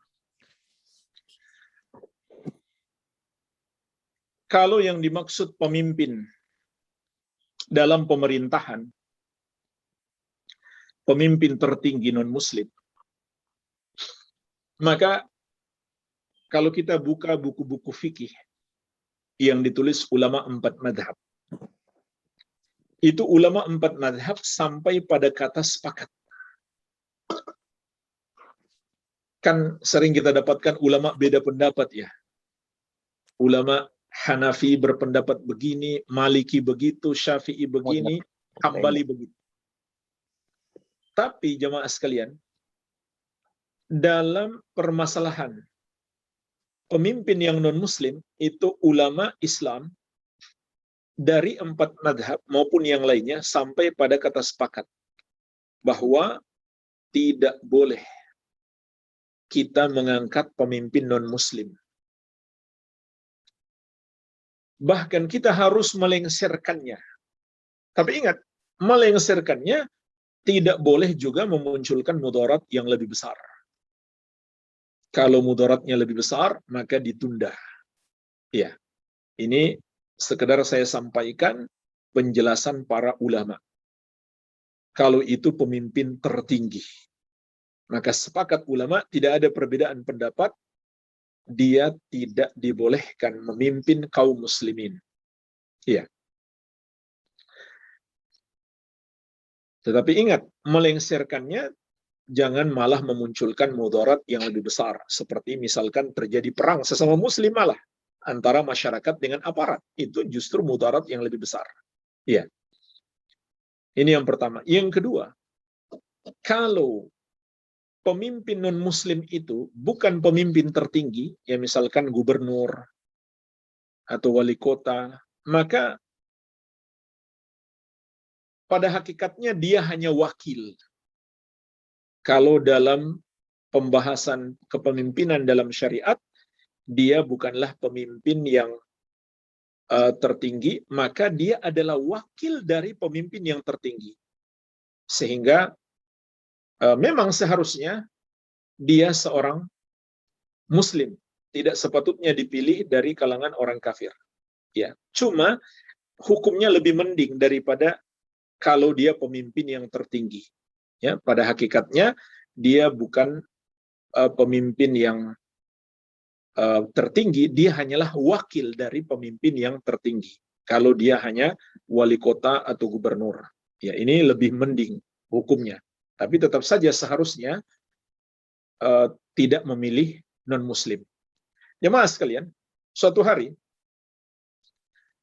Kalau yang dimaksud pemimpin dalam pemerintahan, pemimpin tertinggi non-muslim, maka kalau kita buka buku-buku fikih yang ditulis ulama 4 madhab, itu ulama 4 madhab sampai pada kata sepakat. Kan sering kita dapatkan ulama beda pendapat ya. Ulama Hanafi berpendapat begini, Maliki begitu, Syafi'i begini, Hambali begitu. Tapi jemaah sekalian, dalam permasalahan pemimpin yang non-muslim, itu ulama Islam dari 4 madhab maupun yang lainnya sampai pada kata sepakat bahwa tidak boleh kita mengangkat pemimpin non-muslim. Bahkan kita harus melengsarkannya. Tapi ingat, melengsarkannya tidak boleh juga memunculkan mudarat yang lebih besar. Kalau mudaratnya lebih besar, maka ditunda. Ya, ini sekedar saya sampaikan penjelasan para ulama. Kalau itu pemimpin tertinggi, maka sepakat ulama tidak ada perbedaan pendapat, dia tidak dibolehkan memimpin kaum muslimin. Iya. Tetapi ingat, melengsarkannya jangan malah memunculkan mudarat yang lebih besar. Seperti misalkan terjadi perang sesama muslim malah antara masyarakat dengan aparat. Itu justru mudarat yang lebih besar. Iya. Ini yang pertama. Yang kedua, kalau pemimpin non-muslim itu bukan pemimpin tertinggi, ya misalkan gubernur atau wali kota, maka pada hakikatnya dia hanya wakil. Kalau dalam pembahasan kepemimpinan dalam syariat, dia bukanlah pemimpin yang tertinggi, maka dia adalah wakil dari pemimpin yang tertinggi. Sehingga memang seharusnya dia seorang muslim, tidak sepatutnya dipilih dari kalangan orang kafir. Ya, cuma hukumnya lebih mending daripada kalau dia pemimpin yang tertinggi. Ya, pada hakikatnya dia bukan pemimpin yang tertinggi, dia hanyalah wakil dari pemimpin yang tertinggi. Kalau dia hanya wali kota atau gubernur, ya ini lebih mending hukumnya. Tapi tetap saja seharusnya tidak memilih non-muslim. Jemaah sekalian, suatu hari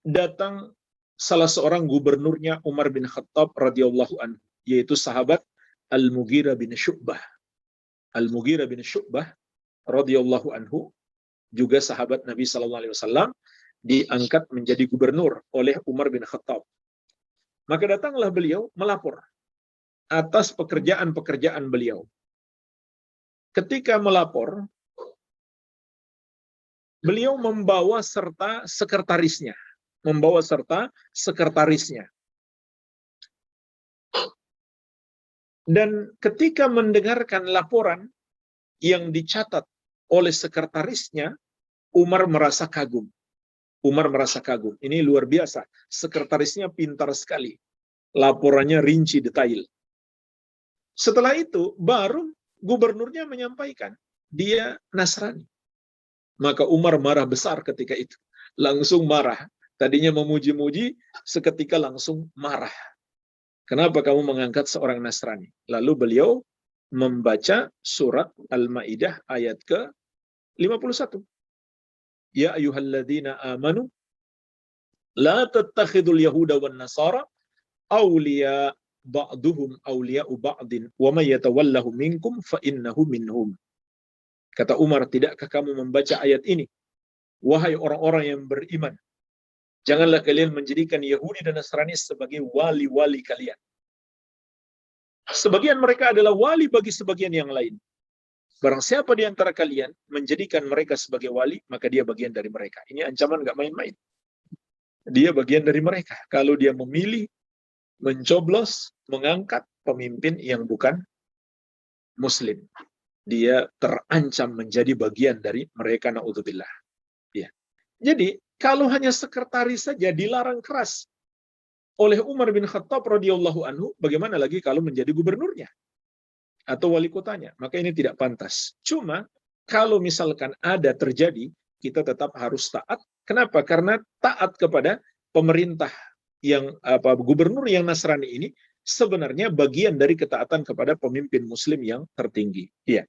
datang salah seorang gubernurnya Umar bin Khattab radhiyallahu anhu, yaitu sahabat Al-Mughirah bin Syu'bah. Al-Mughirah bin Syu'bah radhiyallahu anhu juga sahabat Nabi SAW, diangkat menjadi gubernur oleh Umar bin Khattab. Maka datanglah beliau melapor atas pekerjaan-pekerjaan beliau. Ketika melapor, beliau membawa serta sekretarisnya. Dan ketika mendengarkan laporan yang dicatat oleh sekretarisnya, Umar merasa kagum. Ini luar biasa. Sekretarisnya pintar sekali. Laporannya rinci detail. Setelah itu, baru gubernurnya menyampaikan, dia Nasrani. Maka Umar marah besar ketika itu. Langsung marah. Tadinya memuji-muji, seketika langsung marah. Kenapa kamu mengangkat seorang Nasrani? Lalu beliau membaca surat Al-Maidah ayat ke-51. Ya ayyuhalladzina amanu La tattakhidul yahuda wan nasara awliya ba'duhum awliya'u ba'din wa may yatawallahu minkum fa innahu minhum. Kata Umar, tidakkah kamu membaca ayat ini? Wahai orang-orang yang beriman, janganlah kalian menjadikan Yahudi dan Nasrani sebagai wali-wali kalian. Sebagian mereka adalah wali bagi sebagian yang lain. Barang siapa di antara kalian menjadikan mereka sebagai wali, maka dia bagian dari mereka. Ini ancaman nggak main-main. Dia bagian dari mereka. Kalau dia memilih, mencoblos, mengangkat pemimpin yang bukan Muslim, dia terancam menjadi bagian dari mereka, na'udzubillah. Ya. Jadi, kalau hanya sekretaris saja dilarang keras oleh Umar bin Khattab radhiyallahu anhu, bagaimana lagi kalau menjadi gubernurnya atau wali kotanya? Maka ini tidak pantas. Cuma kalau misalkan ada terjadi, kita tetap harus taat. Kenapa? Karena taat kepada pemerintah yang gubernur yang Nasrani ini sebenarnya bagian dari ketaatan kepada pemimpin Muslim yang tertinggi. Iya.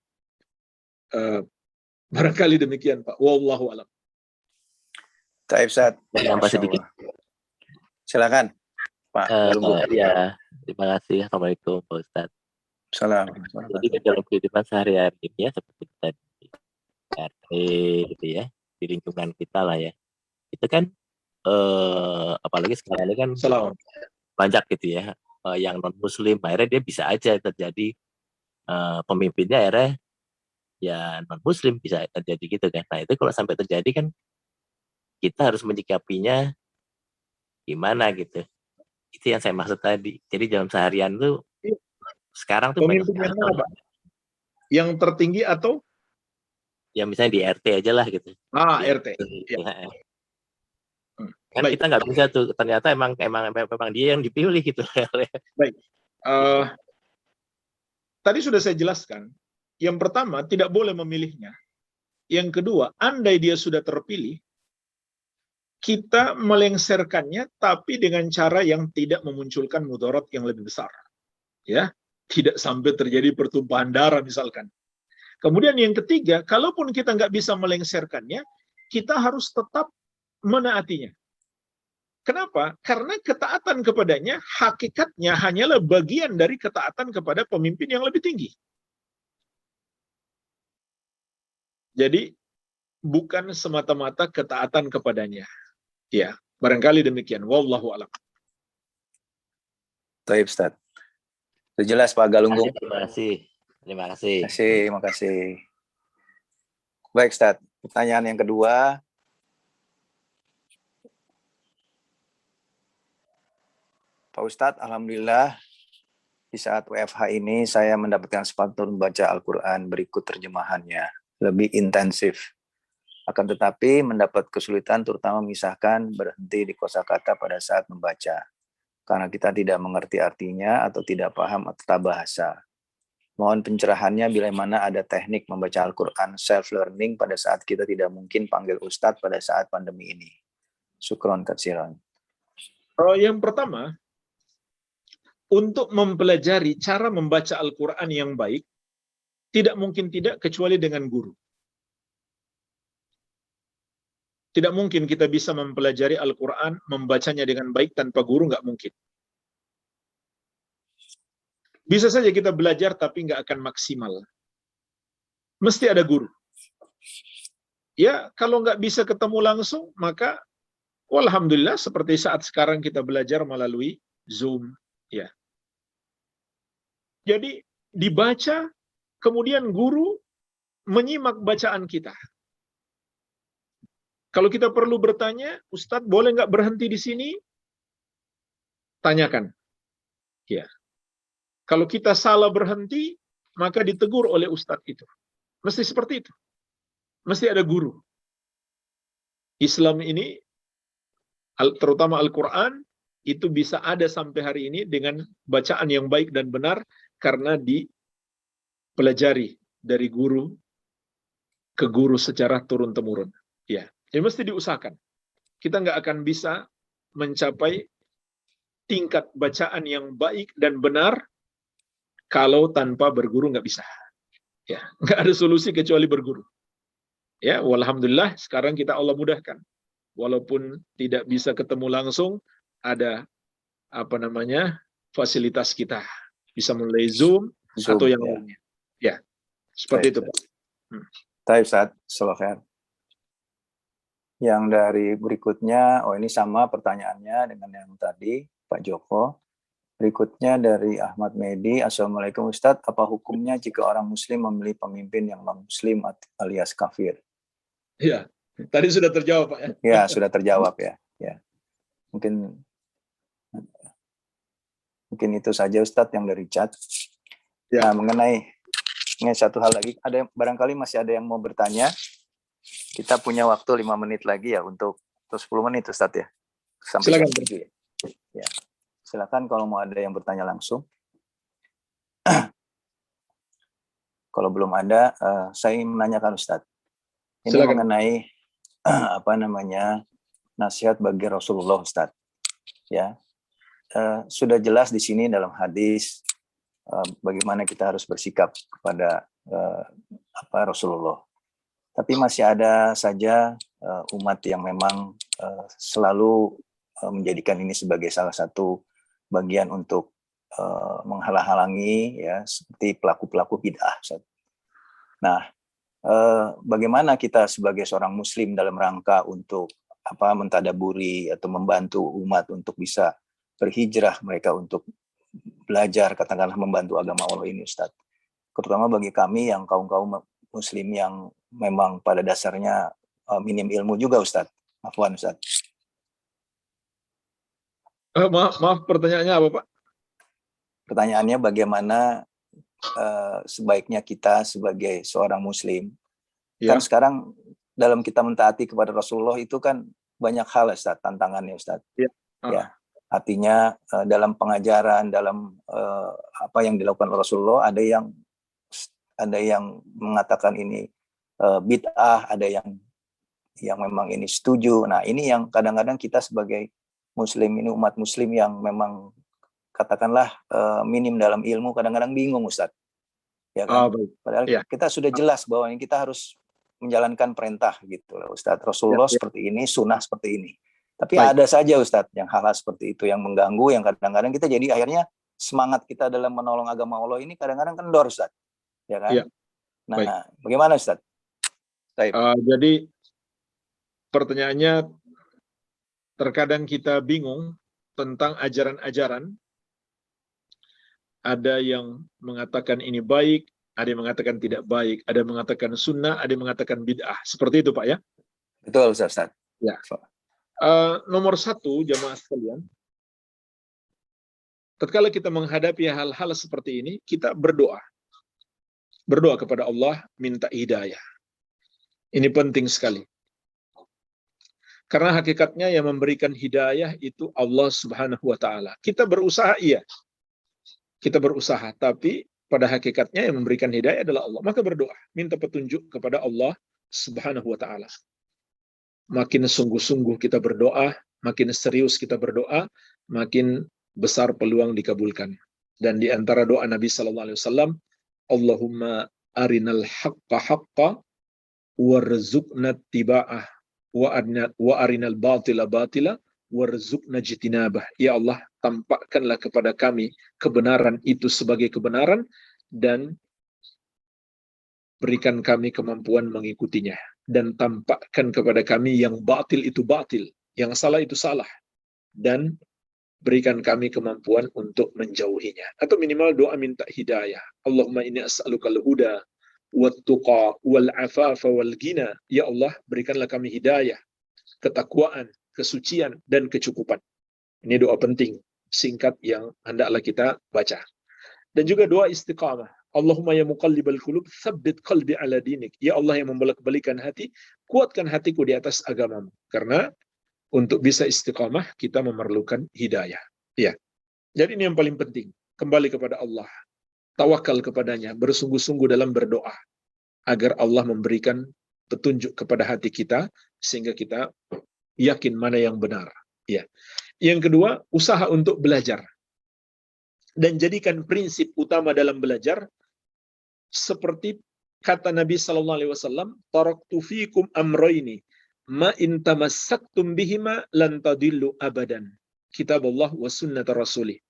Barangkali demikian, Pak. Wallahu a'lam. Taib Ustaz. Nambah sedikit. Silakan, Pak. Ya, terima kasih. Assalamualaikum, Pak Ustadz. Salam. Jadi kan dalam kehidupan sehari-hari ini ya, seperti tadi RT gitu ya, di lingkungan kita lah ya. Itu kan apalagi sekarang ini kan Salam. banyak gitu ya, yang non Muslim, akhirnya dia bisa aja terjadi pemimpinnya akhirnya ya non Muslim, bisa terjadi gitu kan. Nah itu kalau sampai terjadi kan kita harus menyikapinya gimana gitu. Itu yang saya maksud tadi. Jadi dalam seharian tuh sekarang tuh banyak pemimpin yang mana, Pak? Yang tertinggi atau ya misalnya di RT aja lah gitu. Di RT. Ya. Kan Baik. kita nggak bisa tuh, ternyata emang dia yang dipilih gitu. Baik. Tadi sudah saya jelaskan. Yang pertama, tidak boleh memilihnya. Yang kedua, andai dia sudah terpilih, kita melengsarkannya tapi dengan cara yang tidak memunculkan mudarat yang lebih besar. Ya, tidak sampai terjadi pertumpahan darah misalkan. Kemudian yang ketiga, kalaupun kita nggak bisa melengsarkannya, kita harus tetap menaatinya. Kenapa? Karena ketaatan kepadanya hakikatnya hanyalah bagian dari ketaatan kepada pemimpin yang lebih tinggi. Jadi bukan semata-mata ketaatan kepadanya. Ya, barangkali demikian. Wallahu a'lam. Taib Ustaz. Itu jelas Pak Galunggung. Terima kasih. Terima kasih. Baik Ustaz, pertanyaan yang kedua. Pak Ustadz, alhamdulillah di saat WFH ini saya mendapatkan kesempatan membaca Al-Quran berikut terjemahannya lebih intensif. Akan tetapi mendapat kesulitan terutama memisahkan berhenti di kosakata pada saat membaca. Karena kita tidak mengerti artinya atau tidak paham tata bahasa. Mohon pencerahannya bila mana ada teknik membaca Al-Quran self-learning pada saat kita tidak mungkin panggil Ustadz pada saat pandemi ini. Syukron katsiran. Yang pertama, untuk mempelajari cara membaca Al-Quran yang baik, tidak mungkin tidak kecuali dengan guru. Tidak mungkin kita bisa mempelajari Al-Quran, membacanya dengan baik tanpa guru, nggak mungkin. Bisa saja kita belajar, tapi nggak akan maksimal. Mesti ada guru. Ya, kalau nggak bisa ketemu langsung, maka walhamdulillah seperti saat sekarang kita belajar melalui Zoom. Ya. Jadi dibaca, kemudian guru menyimak bacaan kita. Kalau kita perlu bertanya, Ustadz boleh nggak berhenti di sini? Tanyakan. Ya. Kalau kita salah berhenti, maka ditegur oleh Ustadz itu. Mesti seperti itu. Mesti ada guru. Islam ini, terutama Al-Quran, itu bisa ada sampai hari ini dengan bacaan yang baik dan benar karena dipelajari dari guru ke guru secara turun-temurun. Ya, ini mesti diusahakan. Kita nggak akan bisa mencapai tingkat bacaan yang baik dan benar kalau tanpa berguru, nggak bisa. Ya, nggak ada solusi kecuali berguru. Ya, walhamdulillah sekarang kita Allah mudahkan. walaupun tidak bisa ketemu langsung, ada fasilitas kita. Bisa melalui Zoom atau yang ya. lainnya. Ya, seperti itu, Pak. Baik, Ustaz. Silakan. Yang dari berikutnya, ini sama pertanyaannya dengan yang tadi, Pak Joko. Berikutnya dari Ahmad Medi. Assalamualaikum Ustadz, apa hukumnya jika orang muslim memilih pemimpin yang non-muslim alias kafir? Ya, tadi sudah terjawab, Pak ya. Ya, sudah terjawab ya. Ya. Mungkin itu saja Ustadz yang dari chat. Ya. Nah, mengenai satu hal lagi, barangkali masih ada yang mau bertanya. Kita punya waktu 5 menit lagi ya untuk 10 menit Ustadz ya. Sampai Silakan. jam 7 ya. Silakan kalau mau ada yang bertanya langsung. Kalau belum ada, saya ingin menanyakan Ustadz. Ini Silakan. mengenai nasihat bagi Rasulullah Ustadz. Ya, sudah jelas di sini dalam hadis bagaimana kita harus bersikap kepada Rasulullah. Tapi masih ada saja umat yang memang selalu menjadikan ini sebagai salah satu bagian untuk menghalang-halangi ya seperti pelaku-pelaku bid'ah. Nah, bagaimana kita sebagai seorang muslim dalam rangka untuk mentadaburi atau membantu umat untuk bisa berhijrah mereka untuk belajar katakanlah membantu agama Allah ini Ustaz. Terutama bagi kami yang kaum-kaum muslim yang memang pada dasarnya minim ilmu juga Ustaz. Afwan Ustaz. Maaf, pertanyaannya apa Pak? Pertanyaannya bagaimana sebaiknya kita sebagai seorang muslim. Ya. Kan sekarang dalam kita mentaati kepada Rasulullah itu kan banyak hal Ustaz, tantangannya Ustaz. Ya. Ya. Artinya dalam pengajaran, dalam apa yang dilakukan oleh Rasulullah ada yang mengatakan ini bid'ah, ada yang memang ini setuju. Nah, ini yang kadang-kadang kita sebagai muslim ini umat muslim yang memang katakanlah minim dalam ilmu kadang-kadang bingung Ustaz. Ya kan? Padahal kita sudah jelas bahwa ini kita harus menjalankan perintah gitu loh Ustaz. Rasulullah seperti ini, sunnah seperti ini. Tapi ada saja Ustaz yang hal-hal seperti itu yang mengganggu, yang kadang-kadang kita jadi akhirnya semangat kita dalam menolong agama Allah ini kadang-kadang kendor Ustaz. Ya kan? Ya. Nah, bagaimana Ustaz? Jadi pertanyaannya, terkadang kita bingung tentang ajaran-ajaran. Ada yang mengatakan ini baik, ada yang mengatakan tidak baik, ada yang mengatakan sunnah, ada yang mengatakan bid'ah. Seperti itu Pak ya? Betul Ustaz. Ya. Nomor satu, jamaah sekalian, tatkala kita menghadapi hal-hal seperti ini, kita berdoa. Berdoa kepada Allah, minta hidayah. Ini penting sekali. Karena hakikatnya yang memberikan hidayah itu Allah Subhanahu wa Ta'ala. Kita berusaha, iya. Kita berusaha, tapi pada hakikatnya yang memberikan hidayah adalah Allah. Maka berdoa, minta petunjuk kepada Allah Subhanahu wa Ta'ala. Makin sungguh-sungguh kita berdoa, makin serius kita berdoa, makin besar peluang dikabulkan. Dan di antara doa Nabi sallallahu alaihi wasallam, Allahumma arinal haqqa haqqa warzuqna tiba'ah wa arinal batila batila warzuqna jitinabah. Ya Allah, tampakkanlah kepada kami kebenaran itu sebagai kebenaran dan berikan kami kemampuan mengikutinya. Dan tampakkan kepada kami yang batil itu batil, yang salah itu salah, dan berikan kami kemampuan untuk menjauhinya. Atau minimal doa minta hidayah. Allahumma inni as'alukal huda wat-tuqa wal-afafa wal-ghina. Ya Allah, berikanlah kami hidayah, ketakwaan, kesucian, dan kecukupan. Ini doa penting, singkat yang hendaklah kita baca. Dan juga doa istiqamah. Allahumma ya muqallibal qulub, tsabbit qalbi ala dinik. Ya Allah yang membolak-balikan hati, kuatkan hatiku di atas agamamu. Karena untuk bisa istiqamah, kita memerlukan hidayah. Ya. Jadi ini yang paling penting. Kembali kepada Allah. Tawakal kepadanya. Bersungguh-sungguh dalam berdoa. Agar Allah memberikan petunjuk kepada hati kita. Sehingga kita yakin mana yang benar. Ya. Yang kedua, usaha untuk belajar. Dan jadikan prinsip utama dalam belajar. Seperti kata Nabi SAW, taraktu fikum amrayni, ma in tamassaktum bihima lan tadillu abadan. Kitabullah wa sunnata rasulih.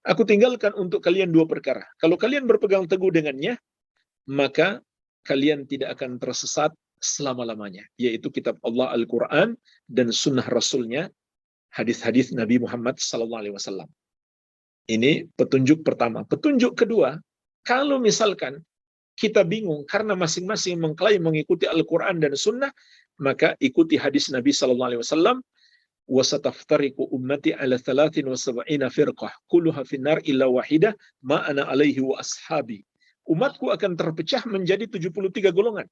Aku tinggalkan untuk kalian dua perkara. Kalau kalian berpegang teguh dengannya, maka kalian tidak akan tersesat selama-lamanya, yaitu kitab Allah Al-Quran dan sunnah Rasulnya, hadis-hadis Nabi Muhammad SAW. Ini petunjuk pertama. Petunjuk kedua, kalau misalkan kita bingung karena masing-masing mengklaim mengikuti Al-Quran dan sunnah, maka ikuti hadis Nabi SAW, وَسَتَفْتَرِقُ أُمَّتِي عَلَى 73 فِرْقَةٍ كُلُّهَا فِي النَّارِ إِلَّا وَاحِدَةً مَا أَنَا عَلَيْهِ وَأَصْحَابِي. Umatku akan terpecah menjadi 73 golongan.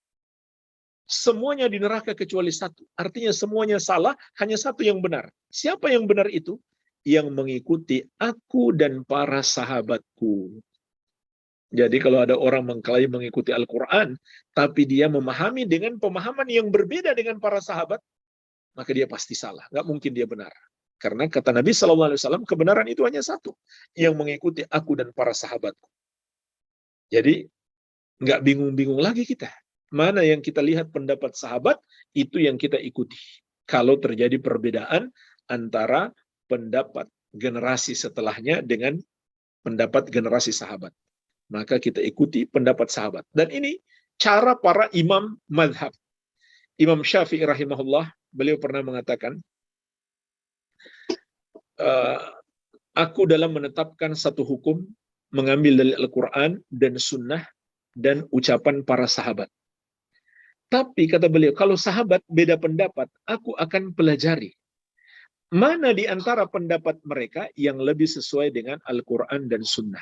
Semuanya di neraka kecuali satu. Artinya semuanya salah, hanya satu yang benar. Siapa yang benar itu? Yang mengikuti aku dan para sahabatku. Jadi kalau ada orang mengklaim mengikuti Al-Quran, tapi dia memahami dengan pemahaman yang berbeda dengan para sahabat, maka dia pasti salah. Nggak mungkin dia benar. Karena kata Nabi SAW, kebenaran itu hanya satu. Yang mengikuti aku dan para sahabatku. Jadi, nggak bingung-bingung lagi kita. Mana yang kita lihat pendapat sahabat, itu yang kita ikuti. Kalau terjadi perbedaan antara pendapat generasi setelahnya dengan pendapat generasi sahabat, maka kita ikuti pendapat sahabat. Dan ini cara para imam madhab. Imam Syafi'i rahimahullah, beliau pernah mengatakan, aku dalam menetapkan satu hukum, mengambil dari Al-Quran dan sunnah dan ucapan para sahabat. Tapi kata beliau, kalau sahabat beda pendapat, aku akan pelajari mana di antara pendapat mereka yang lebih sesuai dengan Al-Quran dan sunnah.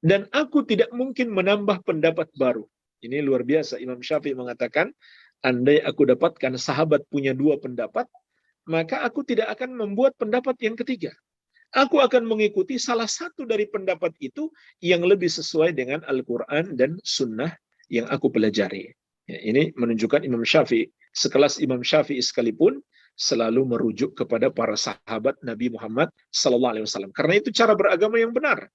Dan aku tidak mungkin menambah pendapat baru. Ini luar biasa. Imam Syafi'i mengatakan, andai aku dapatkan sahabat punya dua pendapat, maka aku tidak akan membuat pendapat yang ketiga. Aku akan mengikuti salah satu dari pendapat itu yang lebih sesuai dengan Al-Quran dan sunnah yang aku pelajari. Ya, ini menunjukkan Imam Syafi'i, sekelas Imam Syafi'i sekalipun, selalu merujuk kepada para sahabat Nabi Muhammad SAW. Karena itu cara beragama yang benar.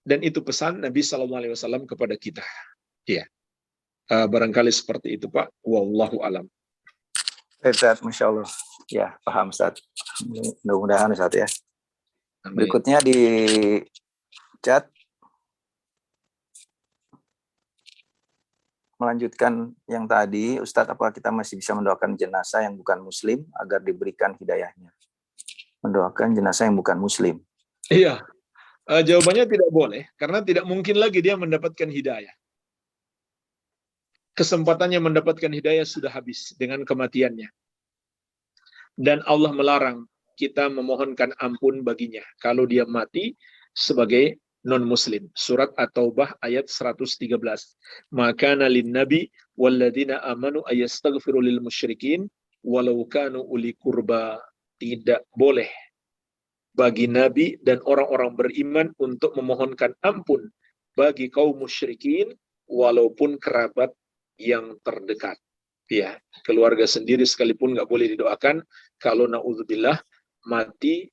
Dan itu pesan Nabi SAW kepada kita. Ya, barangkali seperti itu, Pak. Wallahu alam. Ustaz, Masya Allah. Ya, paham Ustaz. Mudah-mudahan Ustaz ya. Amin. Berikutnya di chat, melanjutkan yang tadi, Ustadz, apakah kita masih bisa mendoakan jenazah yang bukan muslim agar diberikan hidayahnya? Mendoakan jenazah yang bukan muslim. Iya, jawabannya tidak boleh, karena tidak mungkin lagi dia mendapatkan hidayah. Kesempatannya mendapatkan hidayah sudah habis dengan kematiannya. Dan Allah melarang kita memohonkan ampun baginya kalau dia mati sebagai non-muslim. Surat At-Taubah ayat 113. Maka lin nabi walladzina amanu ayastaghfiru lil musyrikin walau kanu uli kurba. Tidak boleh bagi nabi dan orang-orang beriman untuk memohonkan ampun bagi kaum musyrikin walaupun kerabat yang terdekat. Ya, keluarga sendiri sekalipun nggak boleh didoakan kalau naudzubillah mati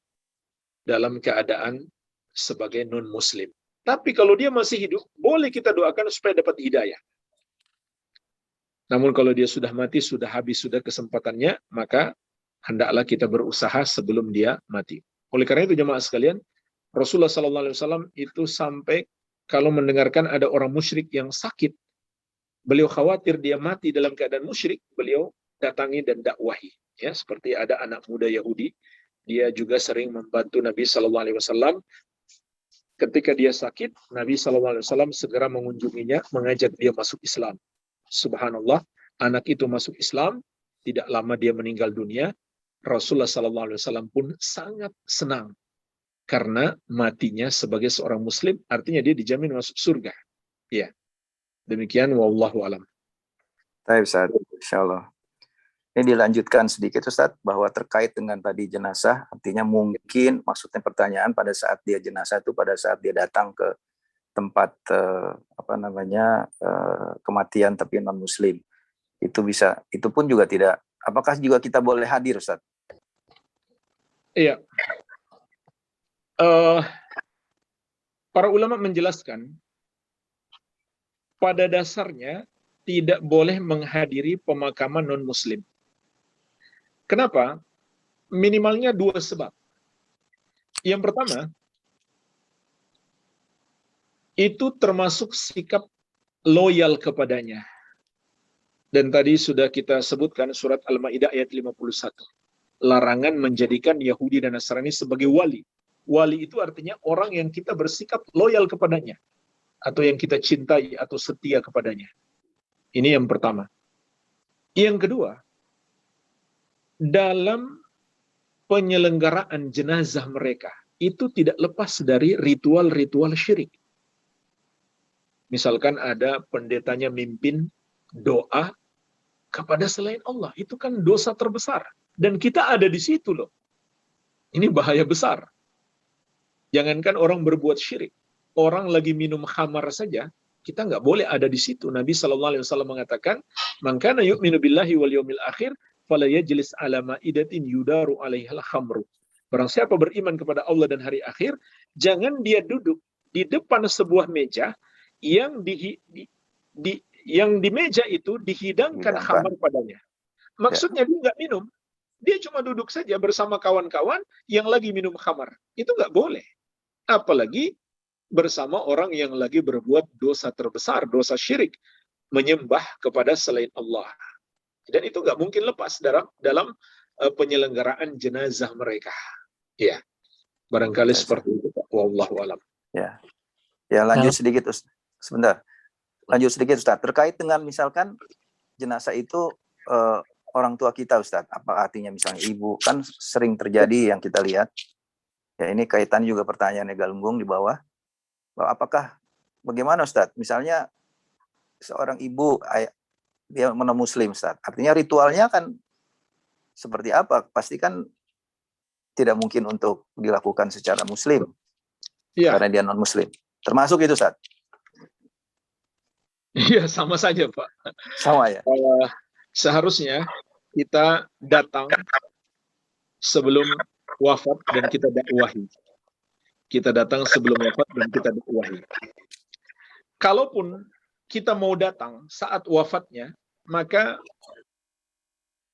dalam keadaan sebagai non-muslim. Tapi kalau dia masih hidup, boleh kita doakan supaya dapat hidayah. Namun kalau dia sudah mati, sudah habis, sudah kesempatannya, maka hendaklah kita berusaha sebelum dia mati. Oleh karena itu jemaah sekalian, Rasulullah SAW itu sampai kalau mendengarkan ada orang musyrik yang sakit, beliau khawatir dia mati dalam keadaan musyrik, beliau datangi dan dakwahi. Ya, seperti ada anak muda Yahudi, dia juga sering membantu Nabi SAW. Ketika dia sakit, Nabi SAW segera mengunjunginya, mengajak dia masuk Islam. Subhanallah, anak itu masuk Islam, tidak lama dia meninggal dunia. Rasulullah SAW pun sangat senang karena matinya sebagai seorang Muslim, artinya dia dijamin masuk surga. Ya, demikian. Wallahu alam. Baik Ustaz, insyaallah. Ini dilanjutkan sedikit Ustaz, bahwa terkait dengan tadi jenazah, artinya mungkin maksudnya pertanyaan pada saat dia jenazah itu pada saat dia datang ke tempat kematian tapi non muslim. Itu bisa, itu pun juga tidak, apakah juga kita boleh hadir Ustaz? Iya. Para ulama menjelaskan pada dasarnya tidak boleh menghadiri pemakaman non-muslim. Kenapa? Minimalnya 2 sebab. Yang pertama, itu termasuk sikap loyal kepadanya. Dan tadi sudah kita sebutkan surat Al-Maidah ayat 51. Larangan menjadikan Yahudi dan Nasrani sebagai wali. Wali itu artinya orang yang kita bersikap loyal kepadanya, atau yang kita cintai atau setia kepadanya. Ini yang pertama. Yang kedua, dalam penyelenggaraan jenazah mereka itu tidak lepas dari ritual-ritual syirik. Misalkan ada pendetanya mimpin doa kepada selain Allah, itu kan dosa terbesar. Dan kita ada di situ loh. Ini bahaya besar. Jangankan orang berbuat syirik, orang lagi minum khamar saja, kita nggak boleh ada di situ. Nabi SAW mengatakan, "Man kana yu'minu billahi wal yawmil akhir, fala yajlis ala ma'idatin yudaru 'alaihal khamru." Barang siapa beriman kepada Allah dan hari akhir, jangan dia duduk di depan sebuah meja yang di meja itu dihidangkan khamar padanya. Maksudnya dia nggak minum, dia cuma duduk saja bersama kawan-kawan yang lagi minum khamar. Itu nggak boleh. Apalagi bersama orang yang lagi berbuat dosa terbesar, dosa syirik, menyembah kepada selain Allah. Dan itu nggak mungkin lepas dalam penyelenggaraan jenazah mereka. Ya, barangkali seperti itu. Wallahu a'lam. Ya, lanjut sedikit, sebentar. Lanjut sedikit, Ustaz. Terkait dengan misalkan jenazah itu orang tua kita, Ustaz. Apa artinya misalnya ibu? Kan sering terjadi yang kita lihat. Ya, ini kaitan juga pertanyaan Galunggung di bawah. Apakah bagaimana, Ustaz? Misalnya seorang ibu dia non-muslim, Ustaz. Artinya ritualnya kan seperti apa? Pasti kan tidak mungkin untuk dilakukan secara muslim. Ya. Karena dia non-muslim. Termasuk itu, Ustaz. Iya, sama saja, Pak. Sama ya. Seharusnya kita datang sebelum wafat dan kita dakwahi. Kita datang sebelum wafat dan kita dakwahi. Kalaupun kita mau datang saat wafatnya, maka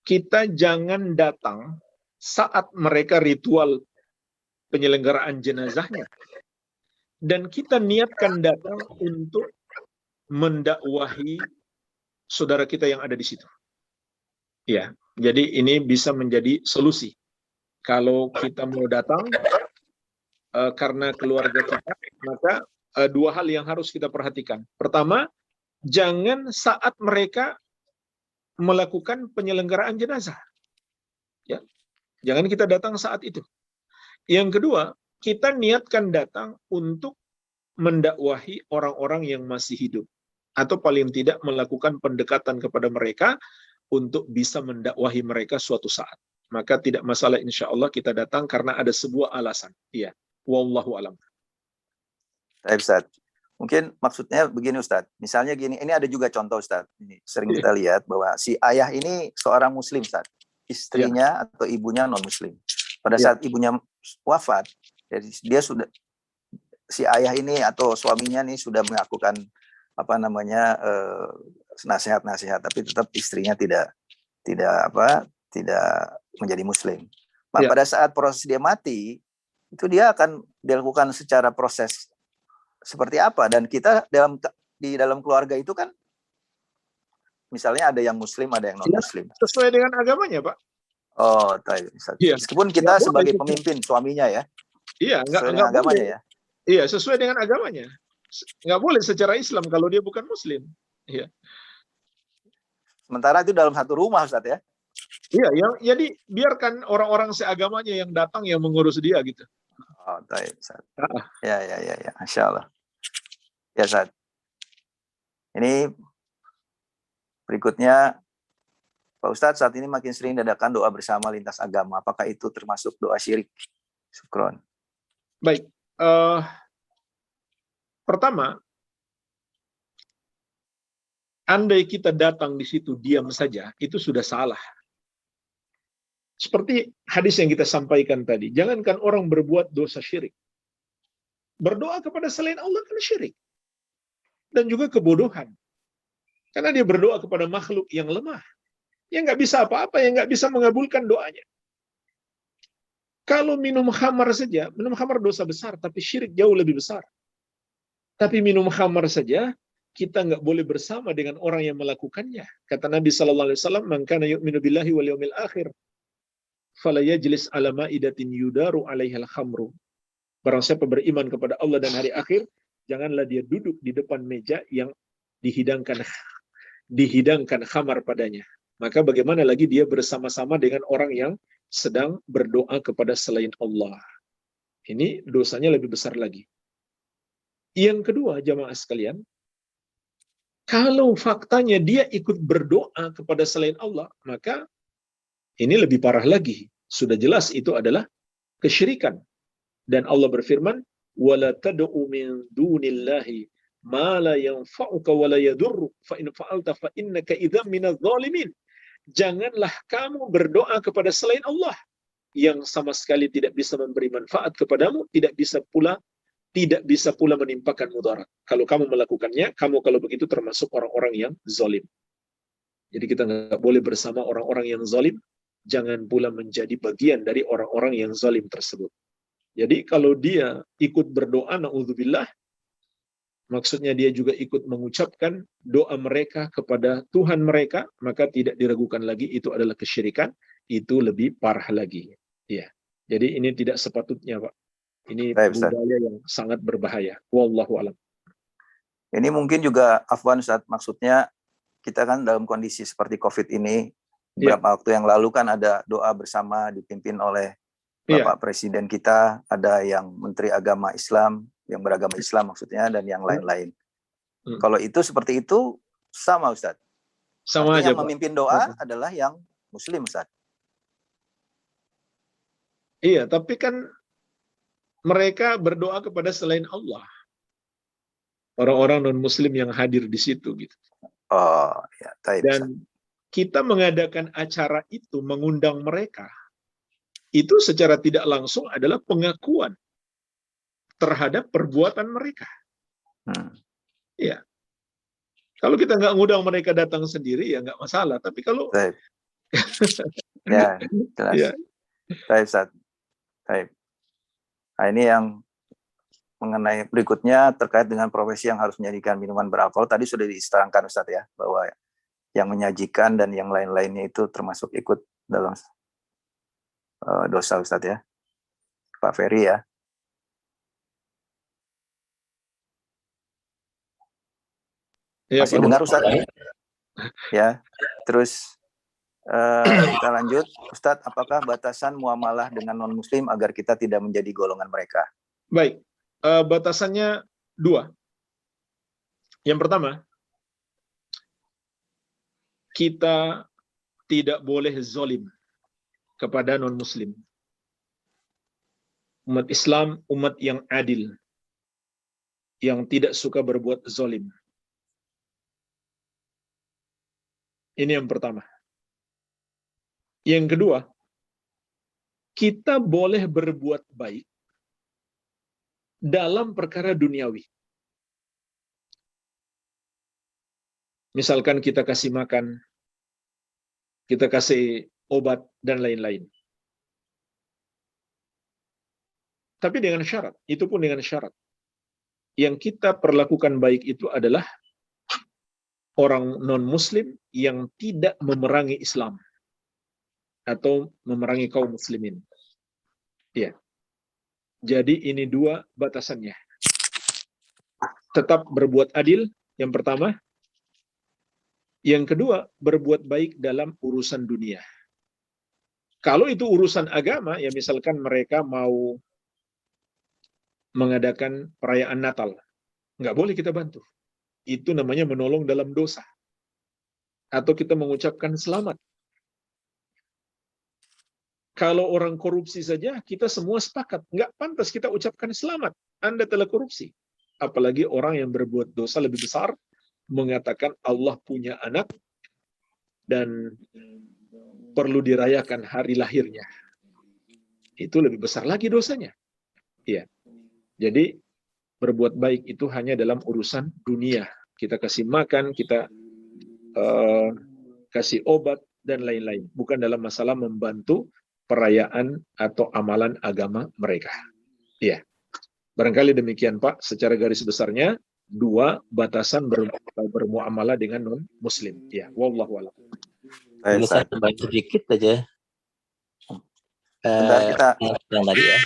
kita jangan datang saat mereka ritual penyelenggaraan jenazahnya. Dan kita niatkan datang untuk mendakwahi saudara kita yang ada di situ. Ya, jadi ini bisa menjadi solusi. Kalau kita mau datang karena keluarga kita, maka 2 hal yang harus kita perhatikan. Pertama, jangan saat mereka melakukan penyelenggaraan jenazah. Ya, jangan kita datang saat itu. Yang kedua, kita niatkan datang untuk mendakwahi orang-orang yang masih hidup, atau paling tidak melakukan pendekatan kepada mereka untuk bisa mendakwahi mereka suatu saat. Maka tidak masalah, insya Allah kita datang karena ada sebuah alasan. Iya, wallahu alam. Baik, Ustaz. Mungkin maksudnya begini, Ustaz. Misalnya gini, ini ada juga contoh, Ustaz. Ini sering kita lihat bahwa si ayah ini seorang muslim, Ustaz. Istrinya atau ibunya non-muslim. Pada saat ibunya wafat, jadi dia sudah, si ayah ini atau suaminya nih sudah melakukan nasihat-nasihat, tapi tetap istrinya tidak menjadi muslim. Pada saat proses dia mati, itu dia akan dilakukan secara proses seperti apa? Dan kita di dalam keluarga itu kan, misalnya ada yang muslim, ada yang non muslim. Sesuai dengan agamanya, Pak. Oh, meskipun kita sebagai pemimpin suaminya ya. Iya, enggak agamanya ya. Iya, sesuai dengan agamanya. Nggak boleh secara Islam kalau dia bukan muslim. Iya. Sementara itu dalam satu rumah, Ustaz ya. Iya, jadi biarkan orang-orang seagamanya yang datang yang mengurus dia gitu. Oh, baik, Ustaz. Ya, Masya Allah. Ya, Ustaz. Ini berikutnya, Pak Ustadz, saat ini makin sering diadakan doa bersama lintas agama. Apakah itu termasuk doa syirik? Syukron. Baik. Pertama, andai kita datang di situ diam saja, itu sudah salah. Seperti hadis yang kita sampaikan tadi, jangankan orang berbuat dosa syirik. Berdoa kepada selain Allah kan syirik. Dan juga kebodohan. Karena dia berdoa kepada makhluk yang lemah, yang nggak bisa apa-apa, yang nggak bisa mengabulkan doanya. Kalau minum khamar saja, minum khamar dosa besar, tapi syirik jauh lebih besar. Tapi minum khamar saja, kita nggak boleh bersama dengan orang yang melakukannya. Kata Nabi Sallallahu Alaihi Wasallam, "Man kana yu'minu billahi wal yawmil akhir, fala yajlis ala ma'idatin yudaru 'alaihal khamru." Barang siapa beriman kepada Allah dan hari akhir, janganlah dia duduk di depan meja yang dihidangkan khamar padanya. Maka bagaimana lagi dia bersama-sama dengan orang yang sedang berdoa kepada selain Allah. Ini dosanya lebih besar lagi. Yang kedua, jamaah sekalian, kalau faktanya dia ikut berdoa kepada selain Allah, maka ini lebih parah lagi. Sudah jelas itu adalah kesyirikan. Dan Allah berfirman, "Wala tad'u min dunillahi ma la yanfa'uka wa la yadurruk, fa in fa'alta fa innaka idzam minadh dhalimin." Janganlah kamu berdoa kepada selain Allah yang sama sekali tidak bisa memberi manfaat kepadamu, tidak bisa pula menimpakan mudarat. Kalau kamu melakukannya, kamu kalau begitu termasuk orang-orang yang zalim. Jadi kita nggak boleh bersama orang-orang yang zalim, jangan pula menjadi bagian dari orang-orang yang zalim tersebut. Jadi kalau dia ikut berdoa, na'udzubillah, maksudnya dia juga ikut mengucapkan doa mereka kepada Tuhan mereka, maka tidak diragukan lagi itu adalah kesyirikan, itu lebih parah lagi. Ya. Jadi ini tidak sepatutnya, Pak. Ini budaya yang sangat berbahaya. Wallahu a'lam. Ini mungkin juga Afwan Ustaz, maksudnya kita kan dalam kondisi seperti COVID ini, beberapa waktu yang lalu kan ada doa bersama dipimpin oleh Bapak Presiden kita, ada yang Menteri Agama Islam, yang beragama Islam maksudnya, dan yang lain-lain. Kalau itu seperti itu, sama Ustaz? Sama aja, yang memimpin doa adalah yang Muslim, Ustaz? Iya, tapi kan mereka berdoa kepada selain Allah. Orang-orang non-Muslim yang hadir di situ, gitu. Oh, ya, taib, dan kita mengadakan acara itu, mengundang mereka, itu secara tidak langsung adalah pengakuan terhadap perbuatan mereka. Ya, kalau kita nggak ngundang mereka datang sendiri ya nggak masalah. Tapi kalau ya jelas. Ya. Taib, Ustaz. Taib. Nah, ini yang mengenai berikutnya terkait dengan profesi yang harus menyajikan minuman beralkohol. Tadi sudah diterangkan Ustaz ya, bahwa yang menyajikan dan yang lain-lainnya itu termasuk ikut dalam dosa Ustaz ya. Pak Ferry ya. Masih dengar Ustaz? Ya. Terus kita lanjut. Ustaz, apakah batasan muamalah dengan non-muslim agar kita tidak menjadi golongan mereka? Baik. Batasannya 2. Yang pertama, kita tidak boleh zalim kepada non-muslim. Umat Islam, umat yang adil, yang tidak suka berbuat zalim. Ini yang pertama. Yang kedua, kita boleh berbuat baik dalam perkara duniawi. Misalkan kita kasih makan, kita kasih obat, dan lain-lain. Tapi dengan syarat, itu pun dengan syarat. Yang kita perlakukan baik itu adalah orang non-muslim yang tidak memerangi Islam atau memerangi kaum muslimin. Ya. Jadi ini 2 batasannya. Tetap berbuat adil, yang pertama. Yang kedua, berbuat baik dalam urusan dunia. Kalau itu urusan agama, ya misalkan mereka mau mengadakan perayaan Natal, nggak boleh kita bantu. Itu namanya menolong dalam dosa. Atau kita mengucapkan selamat. Kalau orang korupsi saja, kita semua sepakat. Nggak pantas kita ucapkan selamat. Anda telah korupsi. Apalagi orang yang berbuat dosa lebih besar, mengatakan Allah punya anak, dan perlu dirayakan hari lahirnya. Itu lebih besar lagi dosanya. Ya. Jadi, berbuat baik itu hanya dalam urusan dunia. Kita kasih makan, kita kasih obat, dan lain-lain. Bukan dalam masalah membantu perayaan atau amalan agama mereka. Iya. Barangkali demikian Pak, secara garis besarnya, 2 batasan bermuamalah dengan non-muslim. Ya, wallahu a'lam. Boleh saya tambahin sedikit aja. Bentar kita Yang tadi ya.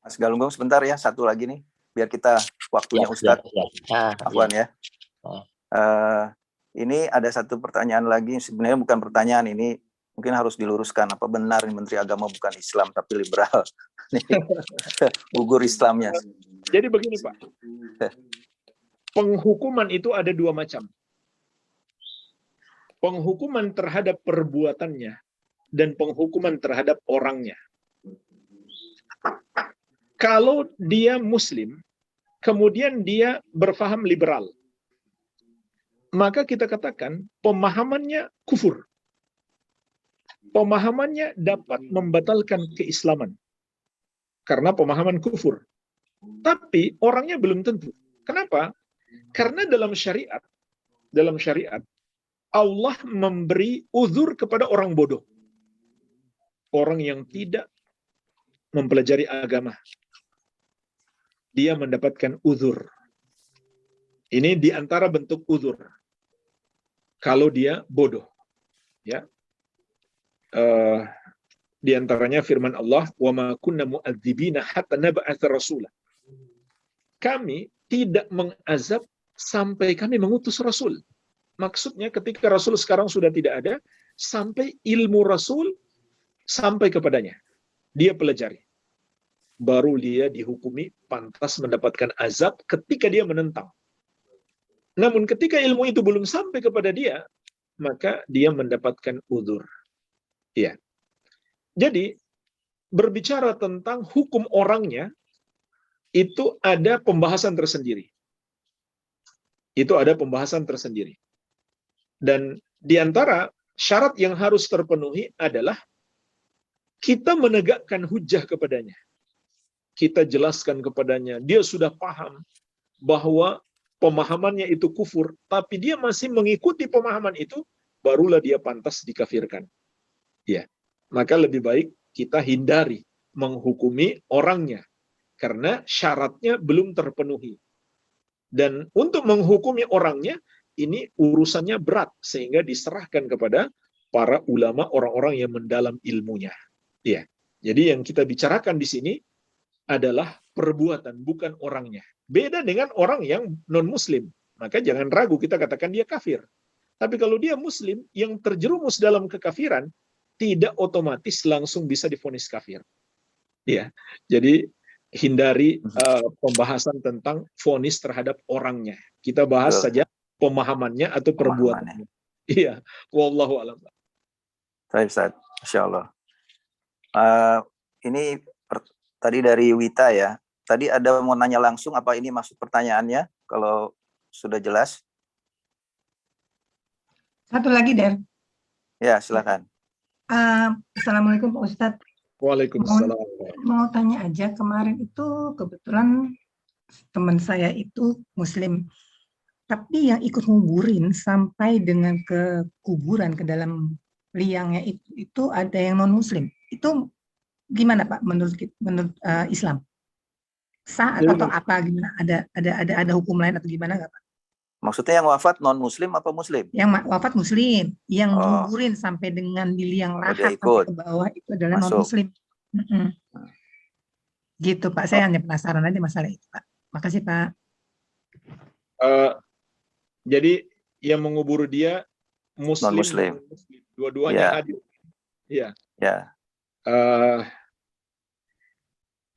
Mas Galunggung sebentar ya, satu lagi nih, biar kita waktunya Ustadz. Afwan ya. Ini ada satu pertanyaan lagi, sebenarnya bukan pertanyaan, ini mungkin harus diluruskan. Apa benar Menteri Agama bukan Islam tapi liberal? Gugur Islamnya. Jadi begini Pak, penghukuman itu ada 2 macam. Penghukuman terhadap perbuatannya dan penghukuman terhadap orangnya. Kalau dia Muslim, kemudian dia berfaham liberal, maka kita katakan pemahamannya kufur. Pemahamannya dapat membatalkan keislaman karena pemahaman kufur. Tapi orangnya belum tentu. Kenapa? Karena dalam syariat Allah memberi uzur kepada orang bodoh. Orang yang tidak mempelajari agama. Dia mendapatkan uzur. Ini di antara bentuk uzur. Kalau dia bodoh. Ya. Di antaranya firman Allah, "Wa ma kunna mu'adzibina hatta nab'atsa rasula." Kami tidak mengazab sampai kami mengutus rasul. Maksudnya ketika rasul sekarang sudah tidak ada, sampai ilmu rasul sampai kepadanya. Dia pelajari. Baru dia dihukumi pantas mendapatkan azab ketika dia menentang. Namun ketika ilmu itu belum sampai kepada dia, maka dia mendapatkan uzur. Ya. Jadi berbicara tentang hukum orangnya itu ada pembahasan tersendiri. Dan di antara syarat yang harus terpenuhi adalah kita menegakkan hujjah kepadanya. Kita jelaskan kepadanya, dia sudah paham bahwa pemahamannya itu kufur, tapi dia masih mengikuti pemahaman itu, barulah dia pantas dikafirkan. Ya, maka lebih baik kita hindari menghukumi orangnya, karena syaratnya belum terpenuhi. Dan untuk menghukumi orangnya, ini urusannya berat, sehingga diserahkan kepada para ulama, orang-orang yang mendalam ilmunya. Ya, jadi yang kita bicarakan di sini adalah perbuatan, bukan orangnya. Beda dengan orang yang non-muslim. Maka jangan ragu kita katakan dia kafir. Tapi kalau dia muslim yang terjerumus dalam kekafiran, tidak otomatis langsung bisa divonis kafir. Ya, jadi hindari pembahasan tentang vonis terhadap orangnya. Kita bahas saja pemahamannya atau perbuatannya. Iya, wallahu a'lam. Baik, Ustaz. Masya Allah. Ini tadi dari Wita ya. Tadi ada mau nanya langsung, apa ini maksud pertanyaannya? Kalau sudah jelas. Satu lagi, Der. Ya, silakan. Assalamualaikum Pak Ustadz. Waalaikumsalam. Mau tanya aja, kemarin itu kebetulan teman saya itu Muslim, tapi yang ikut nguburin sampai dengan ke kuburan, ke dalam liangnya itu ada yang non Muslim. Itu gimana Pak menurut Islam? Sah atau apa gimana? Ada hukum lain atau gimana nggak Pak? Maksudnya yang wafat non Muslim apa Muslim? Yang wafat Muslim, yang nguburin sampai dengan di liang lahat sampai ke bawah itu adalah non Muslim. Gitu Pak, saya hanya penasaran aja masalah itu Pak. Makasih Pak. Jadi yang mengubur dia Muslim, non-Muslim. Dua-duanya hadir. Iya. Ya.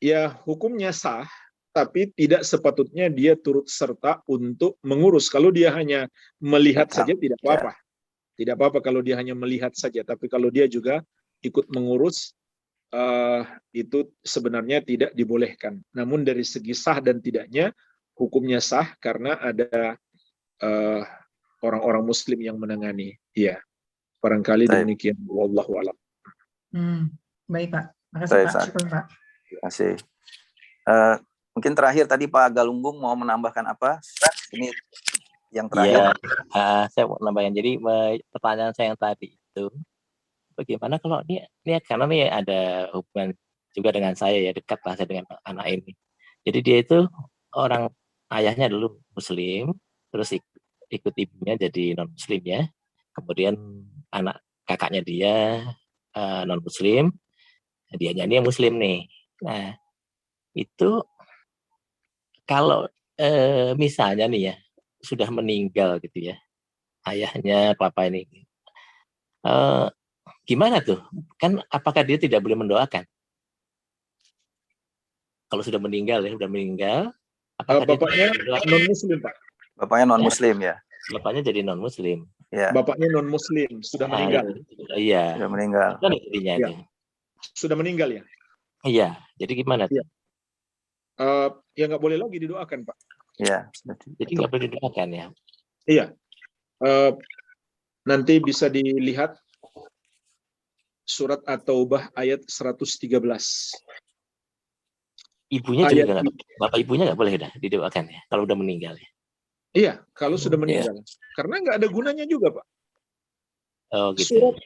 Ya hukumnya sah, tapi tidak sepatutnya dia turut serta untuk mengurus. Kalau dia hanya melihat saja tidak apa-apa. Tidak apa-apa kalau dia hanya melihat saja, tapi kalau dia juga ikut mengurus, itu sebenarnya tidak dibolehkan. Namun dari segi sah dan tidaknya, hukumnya sah karena ada orang-orang Muslim yang menangani. Iya, barangkali demikian. Wallahu a'lam. Baik Pak, makasih Pak. Syukur, Pak. Terima kasih. Mungkin terakhir tadi Pak Galunggung mau menambahkan apa? Ini yang Iya, terakhir. saya mau nambahin. Jadi pertanyaan saya yang tadi itu, bagaimana kalau ini karena nih ada hubungan juga dengan saya ya, dekat lah saya dengan anak ini. Jadi dia itu orang ayahnya dulu Muslim, terus ikut ibunya jadi non Muslim ya. Kemudian anak kakaknya dia non Muslim, dia nyanyi Muslim nih. Nah itu kalau misalnya nih ya sudah meninggal gitu ya ayahnya papa ini, gimana tuh? Kan apakah dia tidak boleh mendoakan? Kalau sudah meninggal ya, apakah dia Bapaknya tidak mendoakan? non-muslim, Pak. Bapaknya non-muslim ya. Bapaknya jadi non Muslim. Ya, Bapaknya non-muslim, sudah meninggal. Iya. sudah meninggal. Gimana jadinya Iya. itu? Sudah meninggal ya? Iya. Jadi gimana tuh? Iya. Ya nggak boleh lagi didoakan, Pak. Ya, Jadi nggak boleh didoakan ya? Iya. Nanti bisa dilihat surat At-Taubah ayat 113. Ibunya juga nggak, bapak ibunya nggak boleh dah didoakan ya, kalau udah meninggal ya. Iya, kalau sudah meninggal. Karena nggak ada gunanya juga, Pak. Oh gitu. Surat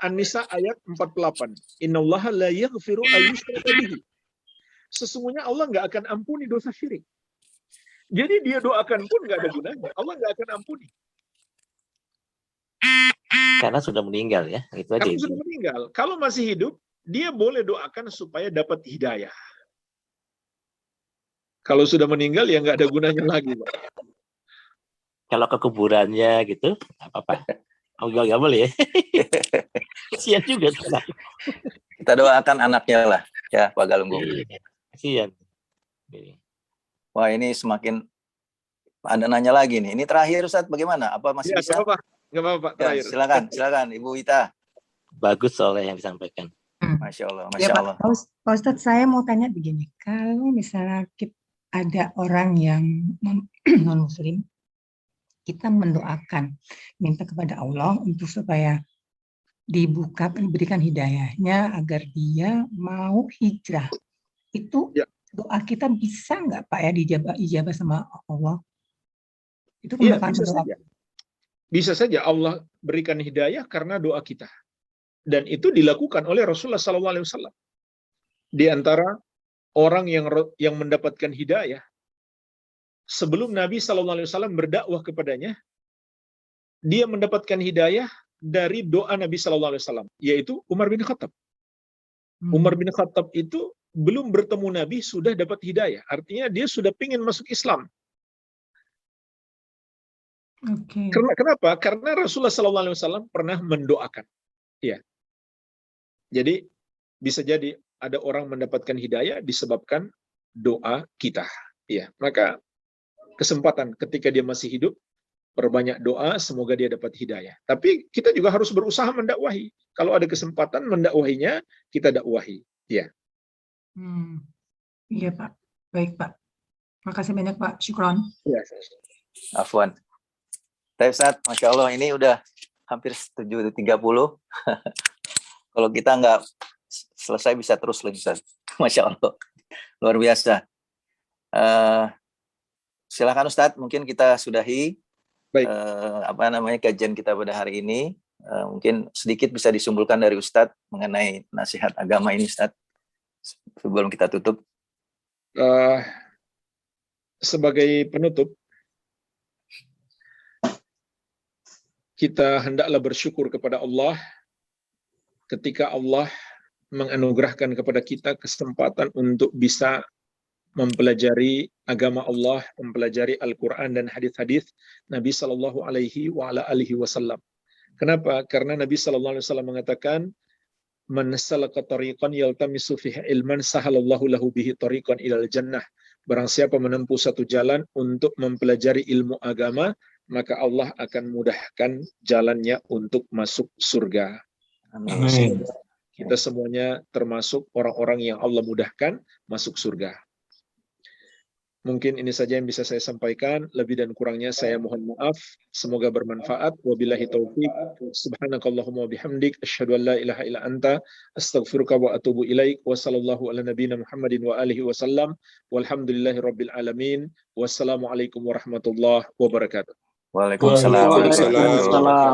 An-Nisa ayat 48. Innallaha la yaghfiru ayyushraka bihi. Sesungguhnya Allah nggak akan ampuni dosa syirik. Jadi dia doakan pun nggak ada gunanya. Allah nggak akan ampuni. Karena sudah meninggal ya, itu aja. Karena sudah meninggal. Kalau masih hidup, dia boleh doakan supaya dapat hidayah. Kalau sudah meninggal ya nggak ada gunanya lagi, Pak. Kalau ke kuburannya gitu, apa-apa. Oh nggak boleh ya. Kasian juga. Kita doakan anaknya lah, ya Pak Galunggung. Kasian. Wah, ini semakin ada nanya lagi nih. Ini terakhir Ustadz, bagaimana? Apa masih Ya, bisa? Nggak apa-apa, Pak. Ya, Terakhir. silakan Ibu Wita. Bagus soalnya yang disampaikan. Masya Allah, Ya Masya Pak, Allah. Pak Ustadz, saya mau tanya begini, kalau misalnya ada orang yang non-muslim, kita mendoakan, minta kepada Allah untuk supaya diberikan hidayahnya agar dia mau hijrah. Itu Ya. doa kita bisa nggak Pak ya dijabah sama Allah? Itu Iya, merupakan bisa doa. saja. Bisa saja Allah berikan hidayah karena doa kita. Dan itu dilakukan oleh Rasulullah SAW. Di antara orang yang mendapatkan hidayah, sebelum Nabi SAW berdakwah kepadanya, dia mendapatkan hidayah dari doa Nabi SAW, yaitu Umar bin Khattab. Umar bin Khattab itu belum bertemu Nabi sudah dapat hidayah. Artinya dia sudah ingin masuk Islam. Oke. Kenapa? Karena Rasulullah SAW pernah mendoakan. Ya. Jadi bisa jadi ada orang mendapatkan hidayah disebabkan doa kita. Ya, maka kesempatan ketika dia masih hidup, perbanyak doa, semoga dia dapat hidayah. Tapi kita juga harus berusaha mendakwahi. Kalau ada kesempatan mendakwahinya, kita dakwahi. Ya. Iya Pak. Baik Pak. Makasih banyak Pak. Syukron. Ya. Afwan. Tapi Ustadz, Masya Allah, ini udah hampir 7.30. Kalau kita nggak selesai bisa terus lagi Ustadz. Masya Allah. Luar biasa. Silakan Ustadz, mungkin kita sudahi. Baik. Kajian kita pada hari ini. Mungkin sedikit bisa disimpulkan dari Ustadz mengenai nasihat agama ini Ustadz sebelum kita tutup. Sebagai penutup, kita hendaklah bersyukur kepada Allah ketika Allah menganugerahkan kepada kita kesempatan untuk bisa mempelajari agama Allah, mempelajari Al-Quran dan hadis-hadis Nabi Sallallahu Alaihi Wasallam. Kenapa? Karena Nabi Sallallahu Alaihi Wasallam mengatakan, "Man salaka tariqan yaltamisu fihi ilman, sahalallahu lahu bihi tariqan ilal jannah." Barang siapa menempuh satu jalan untuk mempelajari ilmu agama, maka Allah akan mudahkan jalannya untuk masuk surga. Amin. Kita semuanya termasuk orang-orang yang Allah mudahkan masuk surga. Mungkin ini saja yang bisa saya sampaikan. Lebih dan kurangnya saya mohon maaf. Semoga bermanfaat. Wabillahi taufiq. Subhanakallahumma bihamdik. Asyhadu an la ilaha illa anta. Astaghfiruka wa atubu ilaik. Wa sallallahu ala nabiyina Muhammadin wa alihi wasallam. Walhamdulillahi rabbil alamin. Wassalamualaikum warahmatullahi wabarakatuh. Waalaikumsalam.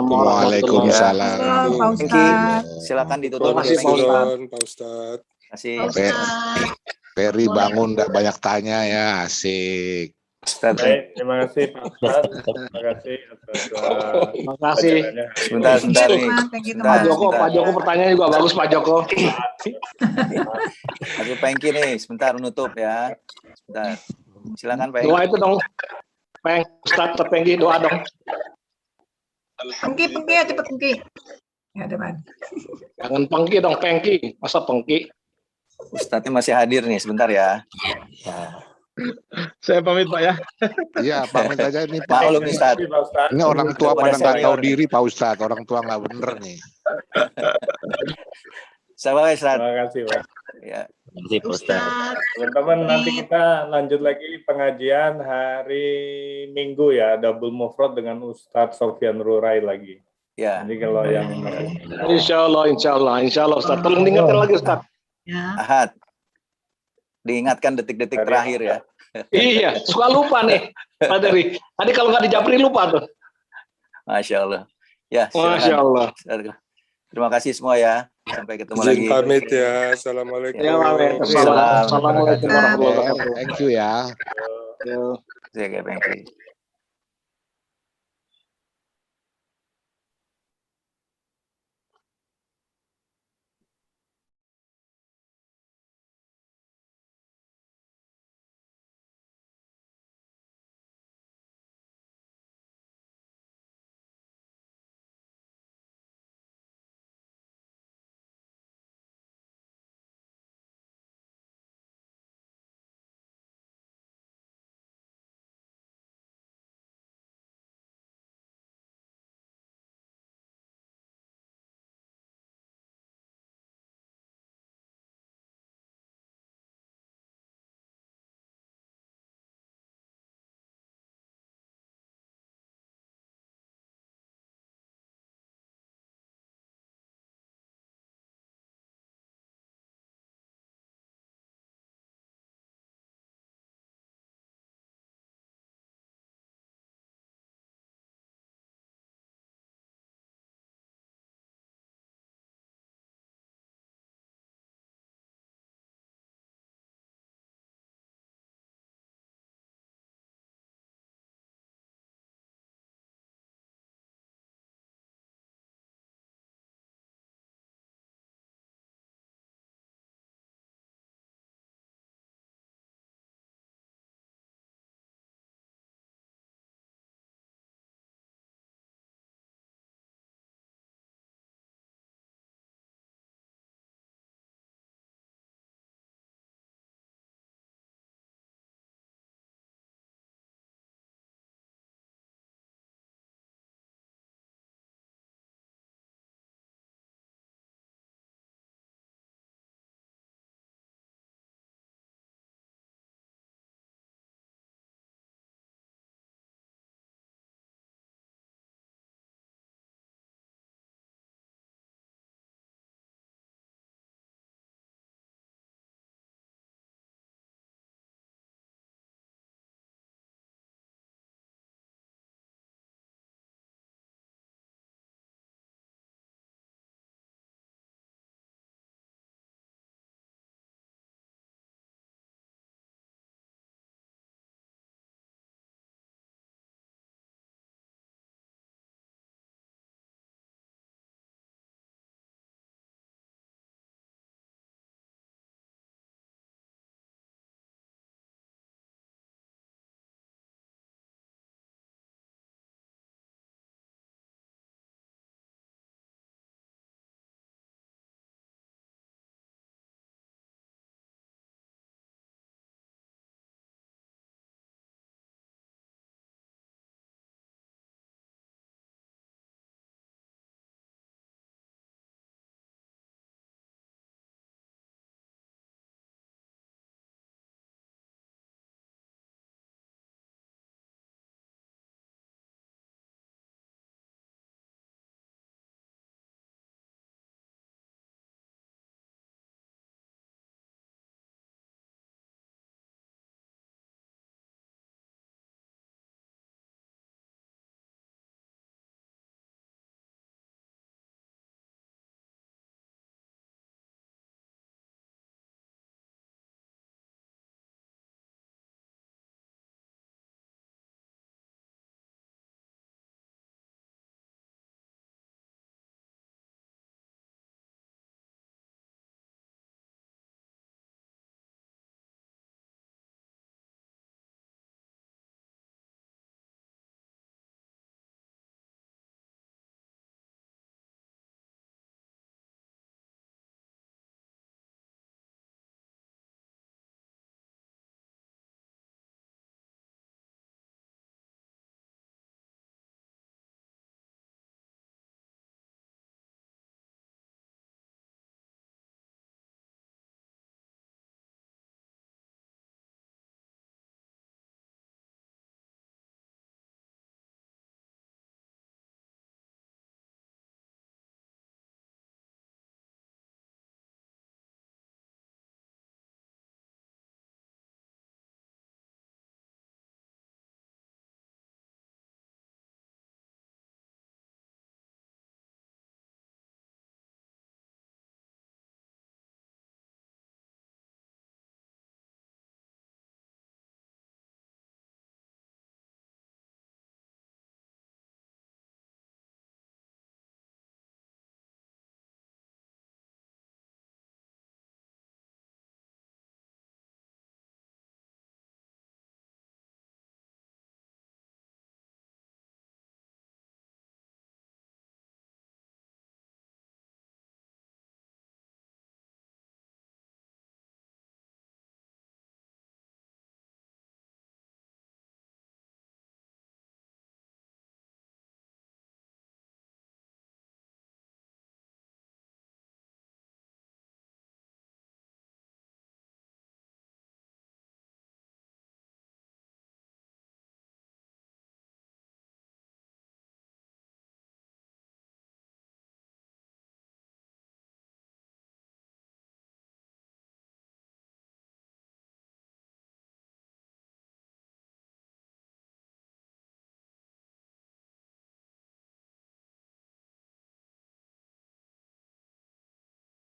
Waalaikumsalam. Pak Ustadz. Silakan ditutup. Terima kasih Pengki. Pak Ustadz. Terima kasih. Ferry bangun nggak banyak tanya ya, asik. Ustadz. Baik, terima kasih Pak Ustadz. Terima kasih atas Terima kasih. bacaannya. Sebentar nih. Thank you, Sebentar, teman. Pak Joko pertanyaan juga bagus Pak Joko. Kasih Pengki nih, sebentar menutup ya. Sebentar. Silakan Pengki. Doa itu dong. Ustadz Pengki doa dong. Pengki, ya cepet Pengki. Ya depan. Jangan Pengki dong, Pengki. Masa Pengki? Ustadznya masih hadir nih, sebentar ya. Saya pamit Pak ya. Iya, pamit aja nih Pak. Maklum Ustadz. Terima kasih, Pak Ustadz. Ini orang tua Kepada pada nggak tahu senior. diri Pak Ustadz. Orang tua nggak bener nih. Sabar Ustadz. Terima kasih Pak. Ya. Terima kasih Pak Ustadz. Teman-teman, nanti kita lanjut lagi pengajian hari Minggu ya, double mufrad dengan Ustadz Sofyan Rurai lagi. Ya. Jadi kalau yang Insya Allah Ustadz. Tolong diingatkan lagi Ustadz. Ya. Ahad. Diingatkan detik-detik terakhir ya. Iya, suka lupa nih Pak Dery. Tadi kalau nggak dijapri lupa tuh. Masya Allah. Ya, Masya silakan. Allah. Terima kasih semua ya. Sampai ketemu lagi. Izin pamit ya. Assalamualaikum. Ya, Pak. Assalamualaikum Assalamualaikum warahmatullahi wabarakatuh. Thank you ya. Ya. Saya kayak Pengki.